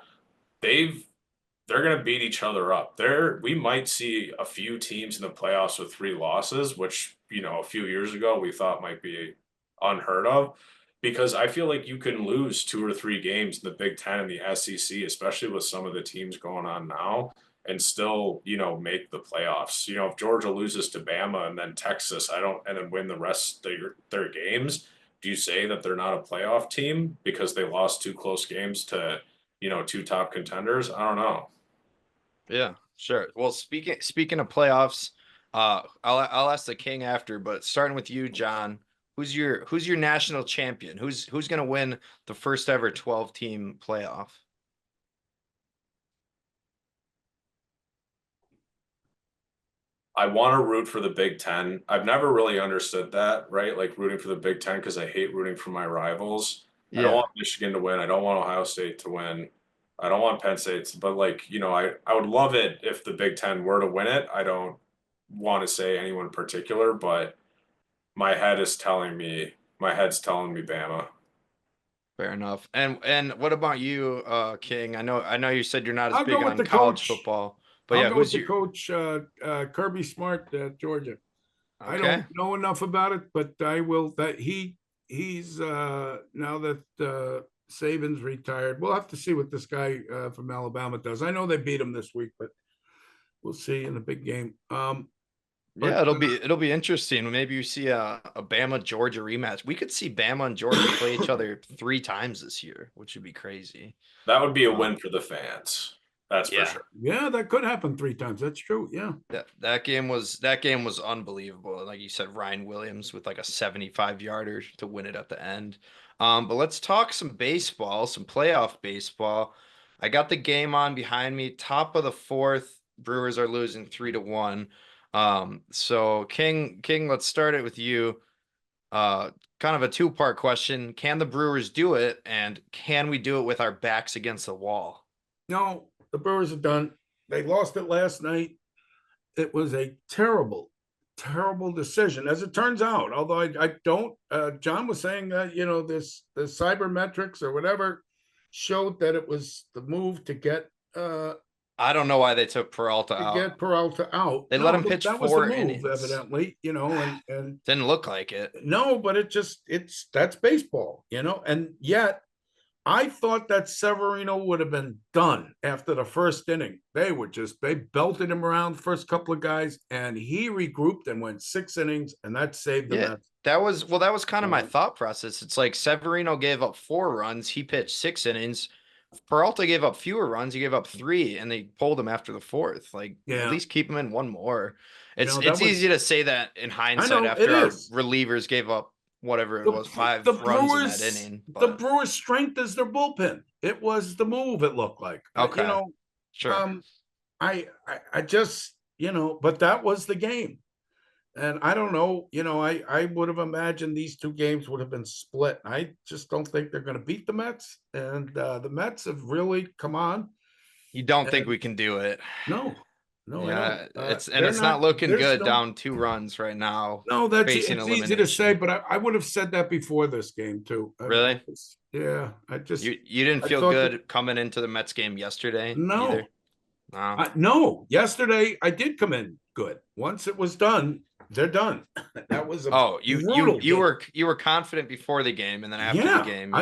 they're going to beat each other up. We might see a few teams in the playoffs with 3 losses, which, a few years ago we thought might be unheard of, because I feel like you can lose 2 or 3 games in the Big Ten and the SEC, especially with some of the teams going on now, and still, make the playoffs. If Georgia loses to Bama and then Texas, and then win the rest of their games, do you say that they're not a playoff team because they lost 2 close games to, 2 top contenders? I don't know. Yeah, sure. Well, speaking of playoffs, I'll ask the king after, but starting with you, John, who's your national champion? Who's gonna win the first ever 12-team playoff? I want to root for the Big Ten. I've never really understood that, right? Like rooting for the Big Ten, because I hate rooting for my rivals. I don't Yeah. want Michigan to win. I don't want Ohio State to win. I don't want Penn State to, but I would love it if the Big Ten were to win it. I don't want to say anyone in particular, but my head's telling me Bama. Fair enough. And what about you, King? I know you said you're not as I'll big go with on the college coach. football, but I'll yeah, go with who's the your coach, Kirby Smart at Georgia. I okay? don't know enough about it, but I will. That he's now that Saban's retired. We'll have to see what this guy from Alabama does. I know they beat him this week, but we'll see in the big game. Yeah, it'll be interesting. Maybe you see a Bama Georgia rematch. We could see Bama and Georgia play each other 3 times this year, which would be crazy. That would be a win for the fans. That's for Yeah. sure. Yeah, that could happen 3 times. That's true. Yeah. That game was unbelievable. Like you said, Ryan Williams with like a 75-yarder to win it at the end. But let's talk some baseball, some playoff baseball. I got the game on behind me. Top of the 4th, Brewers are losing 3-1. So King, let's start it with you. Kind of a 2-part question. Can the Brewers do it? And can we do it with our backs against the wall? No, the Brewers are done. They lost it last night. It was a terrible, terrible decision, as it turns out. Although I don't, John was saying that, the cybermetrics or whatever showed that it was the move to get I don't know why they took Peralta out. Peralta out. They let him pitch that was 4 the move, innings. evidently, and Didn't look like it. no, but that's baseball, and yet I thought that Severino would have been done after the first inning. They belted him around the first couple of guys, and he regrouped and went 6 innings, and that saved the Mets. That was kind of my thought process. It's like Severino gave up 4 runs. He pitched 6 innings. Peralta gave up fewer runs. He gave up 3, and they pulled him after the 4th. Like, at least keep him in 1 more. It's easy to say that in hindsight after our relievers gave up whatever it was, 5 runs in that inning. But the Brewers' strength is their bullpen. It was the move, it looked like. Okay. Sure. I just, but that was the game. And I don't know, I would have imagined these 2 games would have been split. I just don't think they're going to beat the Mets. And the Mets have really come on. You don't think we can do it? No. Yeah, it's not looking good. Down 2 runs right now. No, it's easy to say, but I would have said that before this game too. Really? Yeah, you didn't feel good coming into the Mets game yesterday. No, either? No. Yesterday I did come in good. Once it was done, they're done. That was you were confident before the game, and then after the game,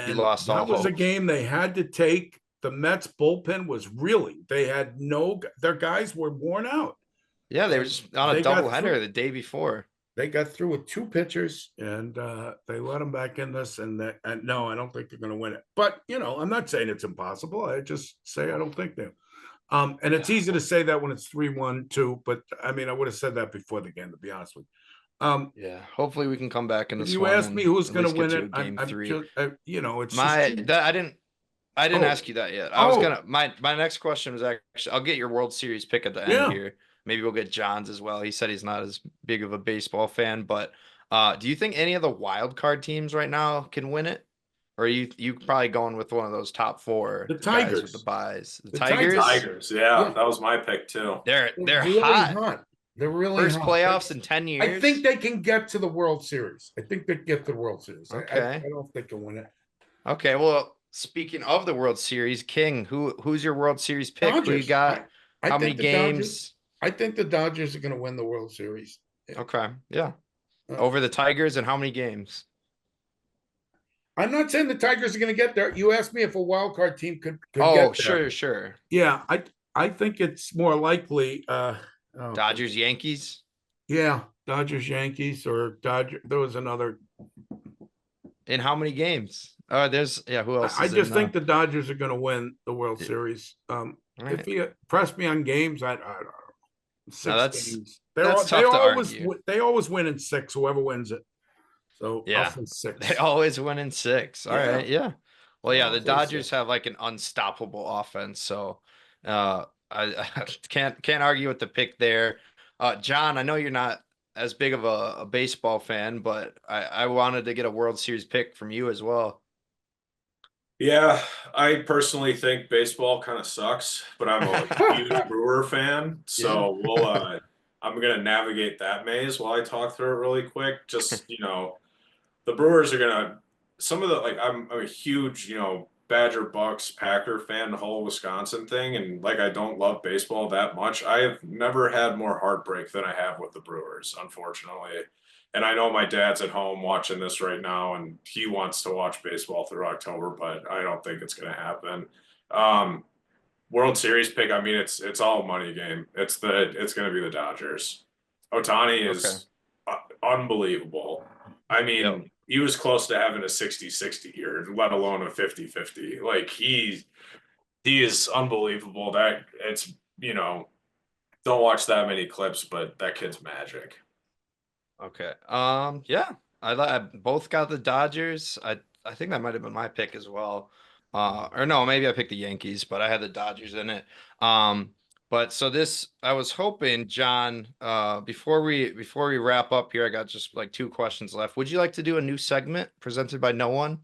you lost all hope. That was a game they had to take. The Mets bullpen was their guys were worn out. Yeah, they were just on a doubleheader the day before. They got through with 2 pitchers, and they let them back in this. And no, I don't think they're going to win it. But I'm not saying it's impossible. I just say I don't think they. And it's easy to say that when it's 3-1 too, but I mean, I would have said that before the game, to be honest with you. Yeah, hopefully we can come back in If this you one ask me and who's at going to least get win to it, a game I'm three. just, it's just My that I didn't Oh. ask you that yet. I was Oh. gonna my next question was actually I'll get your World Series pick at the end Yeah. here. Maybe we'll get John's as well. He said he's not as big of a baseball fan, but do you think any of the wild card teams right now can win it? Or are you probably going with one of those top four The guys with the Tigers. buys? The The Tigers? Tigers, yeah, Yeah. that was my pick too. They're really hot. hot. They're really First hot. playoffs in 10 years. I think they can get to the World Series. I think they get to the World Series. Okay. I don't think they'll win it. Okay, well, speaking of the World Series, King, who's your World Series pick? Who you Dodgers. got? I How many think the Dodgers. games? I think the Dodgers are going to win the World Series. Okay, yeah. Uh, Over the Tigers and how many games? I'm not saying the Tigers are going to get there. You asked me if a wild card team could Oh, get there. sure. Yeah, I think it's more likely. Dodgers, Yankees. Yeah, Dodgers, Yankees, or Dodger. There was another. In how many games? There's who else? I just think the Dodgers are going to win the World Series. right. If you press me on games, I don't know. 6 games. That's tough to argue. They always win in 6. Whoever wins it. So Yeah, I'll say 6. They always win in 6. All right, yeah. Well, yeah, I'll the say Dodgers 6. have like an unstoppable offense, so I can't argue with the pick there. John, I know you're not as big of a baseball fan, but I wanted to get a World Series pick from you as well. Yeah, I personally think baseball kind of sucks, but I'm a huge Brewer fan, so I'm gonna navigate that maze while I talk through it really quick. Just the Brewers are gonna some of the I'm a huge Badger Bucks Packer fan, the whole Wisconsin thing, and I don't love baseball that much. I have never had more heartbreak than I have with the Brewers, unfortunately. And I know my dad's at home watching this right now, and he wants to watch baseball through October, but I don't think it's going to happen. World Series pick. I mean, it's all a money game. It's going to be the Dodgers. Ohtani is unbelievable. I mean, he was close to having a 60-60 year, let alone a 50-50. He is unbelievable. That it's don't watch that many clips, but that kid's magic. Okay. Yeah. I both got the Dodgers. I think that might have been my pick as well. Or no, maybe I picked the Yankees, but I had the Dodgers in it. But so I was hoping, John, before we wrap up here, I got just 2 questions left. Would you like to do a new segment presented by No One?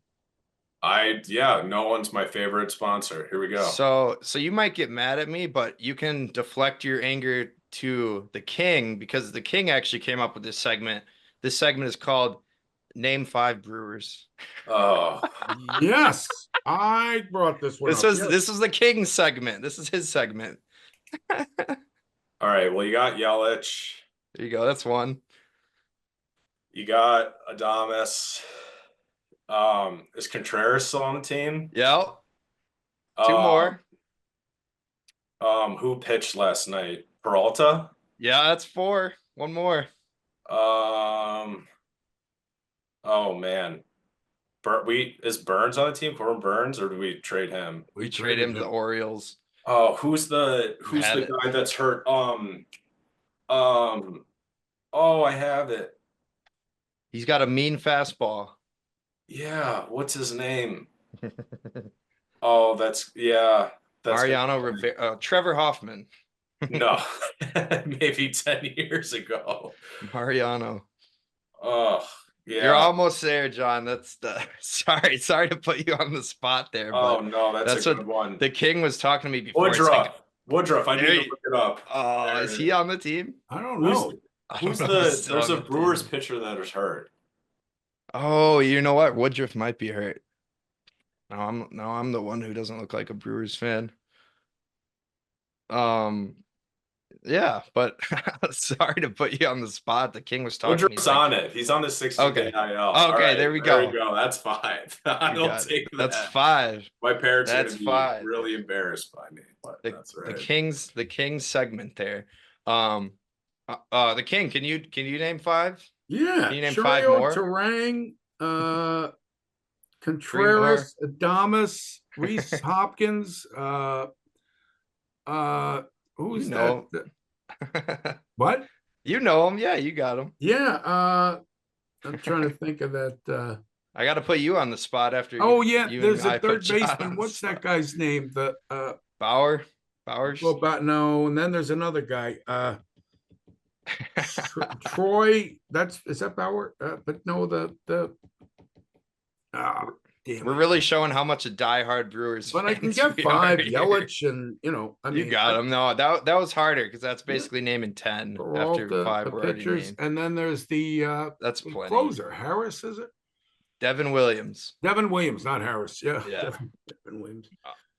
No One's my favorite sponsor. Here we go. So you might get mad at me, but you can deflect your anger to the King, because the King actually came up with this segment. This segment is called Name 5 Brewers. Oh, yes, I brought this one. This is the King segment. This is his segment. All right. Well, you got Yelich. There you go. That's one. You got Adames. Is Contreras still on the team? Yeah. 2 more. Who pitched last night? Peralta? Yeah, that's 4. One more. Oh man. Is Burns on the team? Corbin Burns, or do we trade him? We trade him to the Orioles. Oh, who's the guy that's hurt? Oh, I have it. He's got a mean fastball. Yeah, what's his name? Oh, that's Mariano Rivera, Trevor Hoffman. No, maybe 10 years ago. Mariano. Oh, yeah. You're almost there, John. That's sorry to put you on the spot there. Oh, but no, that's a good one. The King was talking to me before. Woodruff, I need to look it up. Oh, is he on the team? I don't know. There's a Brewers pitcher that is hurt. Oh, you know what? Woodruff might be hurt. No, I'm the one who doesn't look like a Brewers fan. Yeah, but sorry to put you on the spot. The King was talking Woodruff's on it. He's on the 60-day IL. Okay, right, there we go. There we go. That's 5. I'll take that. That's 5. My parents are That's gonna be 5. really embarrassed by me, but that's right. The King's segment there. The King, can you name 5? Yeah. Can you name 5 more? Terang, Contreras, Adames, Reese Hopkins, Who's You know that? What? You know him. Yeah, you got him. Yeah, I'm trying to think of that. I got to put you on the spot after Oh yeah, you and there's a I put third John baseman. on the What's that spot. guy's name? Bowers. Well, but no, and then there's another guy. Troy. Is that Bauer? But no, the ah, damn We're it. really showing how much a diehard Brewers But I can fans get we five are here. Yelich, and I You mean, got him. No, that was harder because that's Yeah. basically naming 10 after Peralta, 5 the were already pitchers, named. and then there's the That's plenty. closer. Harris, is it? Devin Williams. Devin Williams, not Harris. Yeah, Yeah. Devin Williams.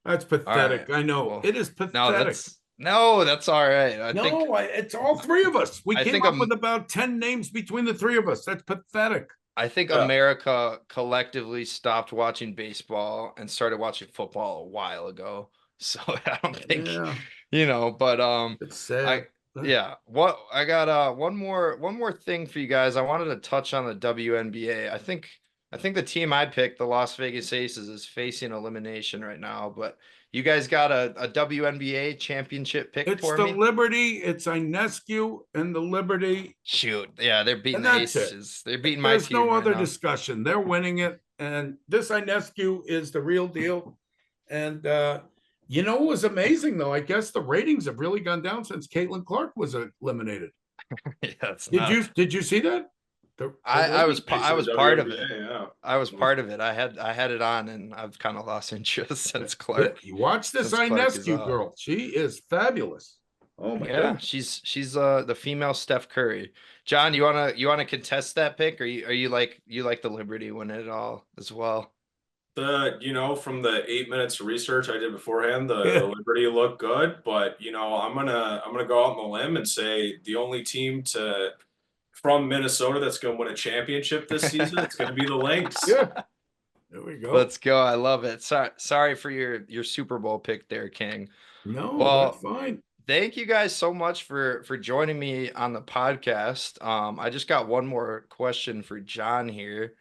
That's pathetic. right. I know Well, it is pathetic. That's all right. It's all three of us. We I came think up with about 10 names between the three of us. That's pathetic. I think Yeah. America collectively stopped watching baseball and started watching football a while ago. So I don't think but It's sad. What I got one more thing for you guys. I wanted to touch on the WNBA. I think the team I picked, the Las Vegas Aces, is facing elimination right now, but you guys got a WNBA championship pick It's for the me? Liberty. It's Inescu and the Liberty. Shoot. Yeah, they're beating And the that's it. Aces. They're beating my There's team no right other now. discussion. They're winning it. And this Inescu is the real deal. And what was amazing though? I guess the ratings have really gone down since Caitlin Clark was eliminated. Did you see that? I was Thanks I to was the part of it. WNBA, yeah. I was part of it. I had it on, and I've kind of lost interest since Clark. You watch this Since Clark is Inescu out. girl. She is fabulous. Oh my Yeah, God. she's the female Steph Curry. John, you wanna contest that pick, or you like the Liberty winning it all as well? From the 8 minutes of research I did beforehand, the Yeah. Liberty looked good, but I'm gonna go out on the limb and say the only team from Minnesota that's gonna win a championship this season, it's gonna be the Lynx. Yeah. There we go. Let's go. I love it. Sorry for your Super Bowl pick there, King. No, Well, that's fine. Thank you guys so much for joining me on the podcast. I just got one more question for John here.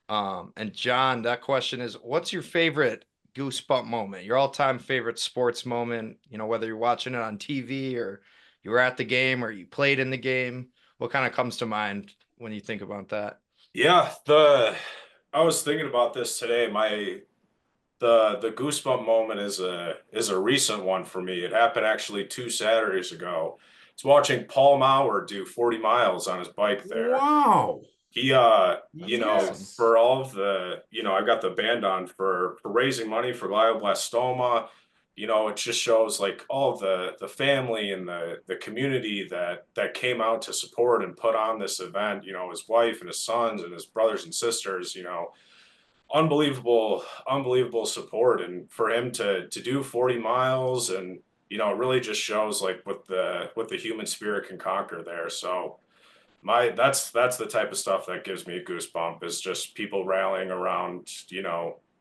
And John, that question is, what's your favorite Goosebump moment? Your all-time favorite sports moment, whether you're watching it on TV or you were at the game or you played in the game. What kind of comes to mind when you think about that? Yeah, I was thinking about this today. The Goosebump moment is a recent one for me. It happened actually 2 Saturdays ago. It's watching Paul Maurer do 40 miles on his bike there. Wow. He Yes. for all of the, I've got the band on for raising money for glioblastoma. It just shows like all of the family and the community that came out to support and put on this event, his wife and his sons and his brothers and sisters, unbelievable support. And for him to do 40 miles, and it really just shows like what the human spirit can conquer there. So that's the type of stuff that gives me a goosebump, is just people rallying around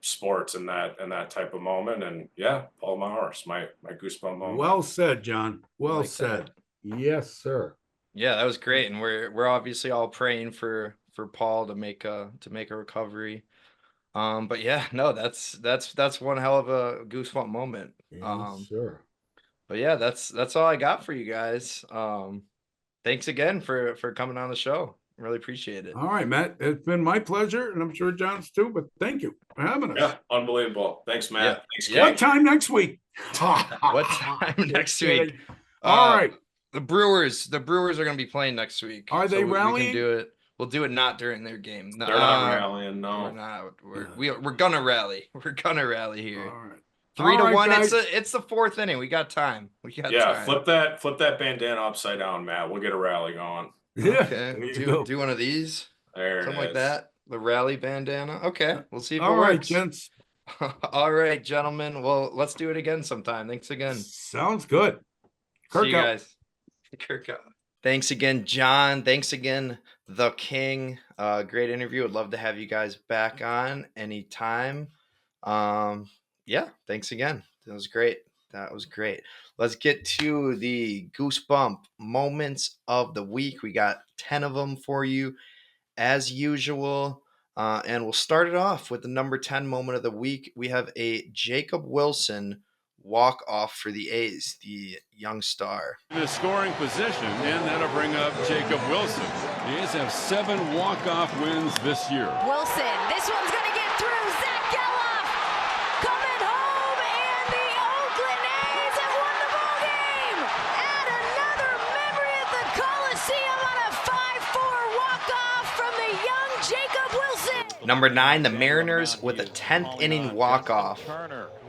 sports and that type of moment. And yeah, Paul Maurer's my goosebump moment. Well said, John. Well Like said. that. Yes, sir. Yeah, that was great, and we're obviously all praying for Paul to make a recovery. But yeah, no, that's one hell of a goosebump moment. Yes, sir. But yeah, that's all I got for you guys. Thanks again for coming on the show. Really appreciate it. All right, Matt. It's been my pleasure, and I'm sure John's too, but thank you for having us. Yeah, unbelievable. Thanks, Matt. Yeah. Thanks, Yeah. What time next week? What time next week? All right. The Brewers are going to be playing next week. Are they we rallying? can do it. We'll do it not during their game. They're not rallying. We're No. not. We're gonna rally. We're gonna rally here. All right. 3-1. guys. It's the 4th inning. We got time. Yeah, time. flip that bandana upside down, Matt. We'll get a rally going. Yeah. Okay. there you go. Do one of these. There Something it like is. that. The rally bandana. Okay. We'll see if All it right, works. gents. All right, gentlemen. Well, let's do it again sometime. Thanks again. Sounds good. Kirk See you out. guys. Kirk out. Thanks again, John. Thanks again, the King. Great interview. I'd love to have you guys back on anytime. Yeah, thanks again. That was great. Let's get to the Goosebump moments of the week. We got 10 of them for you as usual. And we'll start it off with the number 10 moment of the week. We have a Jacob Wilson walk off for the A's, the young star. The scoring position, and that'll bring up Jacob Wilson. The A's have 7 walk-off wins this year. Wilson, this one's going to get through. Zach Geloff coming home, and the Oakland A's have won the ball game. Add another memory at the Coliseum on a 5-4 walk-off from the young Jacob Wilson. Number 9, the Mariners with a 10th inning walk-off.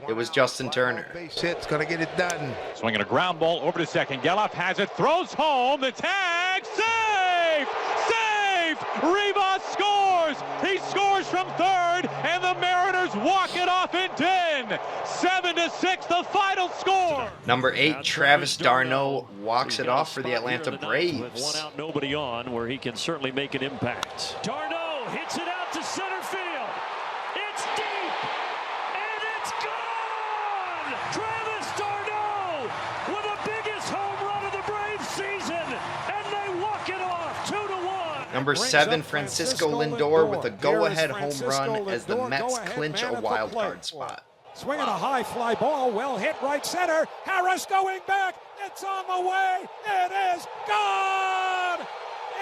It was Justin Turner. Base hit's gonna get it done. Swinging a ground ball over to second. Geloff has it, throws home, the tag, safe! Safe! Rivas scores! He scores from third, and the Mariners walk it off in 10. 7-6, the final score. Number 8, Travis d'Arnaud walks it off for the Atlanta Braves. One out, nobody on, where he can certainly make an impact. d'Arnaud hits it out to center field. It's deep, and it's gone! Travis d'Arnaud with the biggest home run of the Braves season, and they walk it off 2-1. Number 7, Francisco Lindor with a go-ahead home run as the Mets clinch a wild card spot. Swinging a high fly ball, well hit right center. Harris going back. It's on the way. It is gone.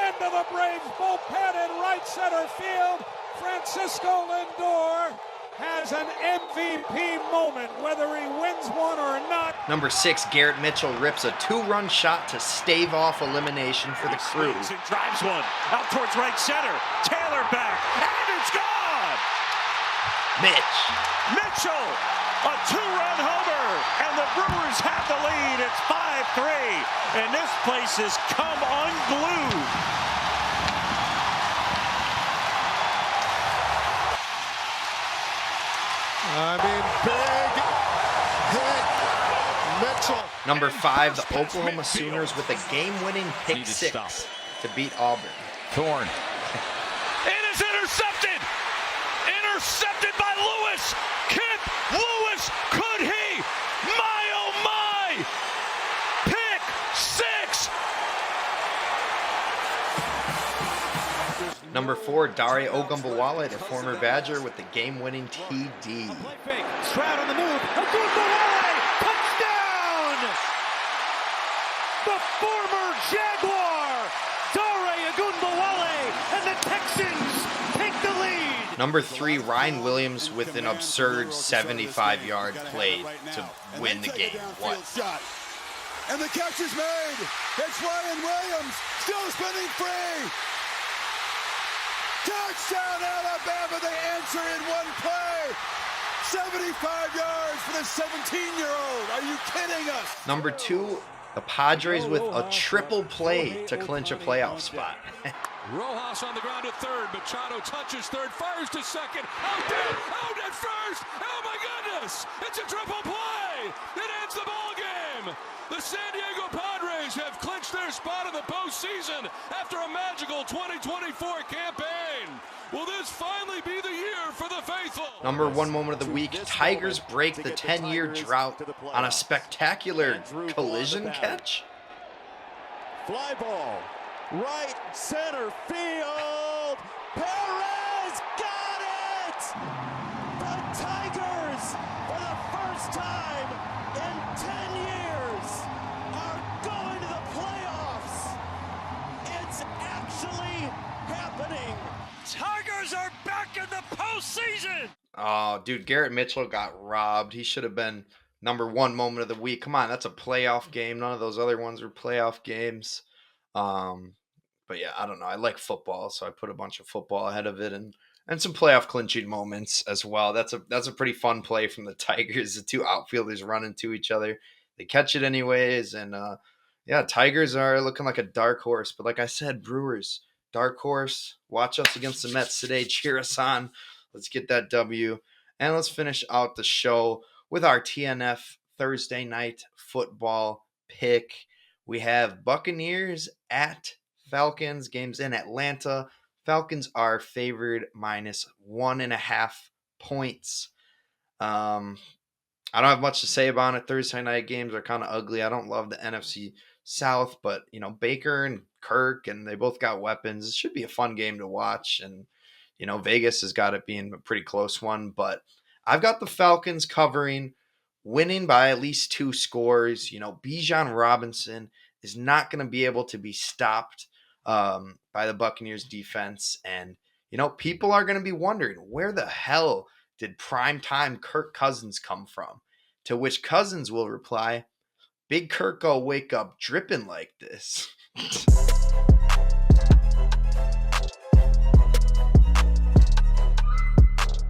Into the Braves bullpen in right center field. Francisco Lindor has an MVP moment, whether he wins one or not. Number 6, Garrett Mitchell rips a 2-run shot to stave off elimination for the Crew. And drives one out towards right center. Taylor back, and it's gone! Mitchell, a 2-run homer, and the Brewers have the lead. It's 5-3, and this place has come unglued. Big hit, Mitchell. Number 5, the Oklahoma Sooners with a game-winning pick 6 to beat Auburn. Thorne. It is intercepted! Intercepted by Lewis! Kip Lewis, could he? My oh my! Pick 6! Number 4, Dare Ogunbowale, the former Badger, with the game-winning TD. Stroud on the move. Ogunbowale, touchdown! The former Jaguar, Dare Ogunbowale, and the Texans take the lead. Number 3, Ryan Williams with an absurd 75-yard play to win the game. What? And the catch is made. It's Ryan Williams, still spinning free. Touchdown Alabama, they answer in one play. 75 yards for the 17-year-old. Are you kidding us? Number 2, the Padres with a triple play to clinch a playoff spot. Rojas on the ground at third. Machado touches third, fires to second. Out at first. Oh my goodness! It's a triple play. It ends the ball game. The San Diego Padres have clinched their spot in the postseason after a magical 2024 campaign. Will this finally be the year for the faithful? Number 1 moment of the week, Tigers break the 10-year drought on a spectacular collision catch. Fly ball, right center field. Perez got it! The Tigers, for the first time in 10 years, are going to the playoffs. It's actually happening. Tigers are back in the postseason! Oh, dude, Garrett Mitchell got robbed. He should have been number 1 moment of the week. Come on, that's a playoff game. None of those other ones were playoff games. But yeah, I don't know. I like football, so I put a bunch of football ahead of it, and some playoff clinching moments as well. That's a pretty fun play from the Tigers. The 2 outfielders run into each other. They catch it anyways, and yeah, Tigers are looking like a dark horse. But like I said, Brewers, dark horse. Watch us against the Mets today. Cheer us on. Let's get that W. And let's finish out the show with our TNF Thursday night football pick. We have Buccaneers at Falcons. Games in Atlanta. Falcons are favored -1.5 points. I don't have much to say about it. Thursday night games are kind of ugly. I don't love the NFC South, but you know, Baker and Kirk, and they both got weapons. It should be a fun game to watch. And you know, Vegas has got it being a pretty close one, but I've got the Falcons covering winning by at least 2 scores. Bijan Robinson is not going to be able to be stopped by the Buccaneers defense. And, people are going to be wondering, where the hell did primetime Kirk Cousins come from? To which Cousins will reply, Big Kirk will wake up dripping like this.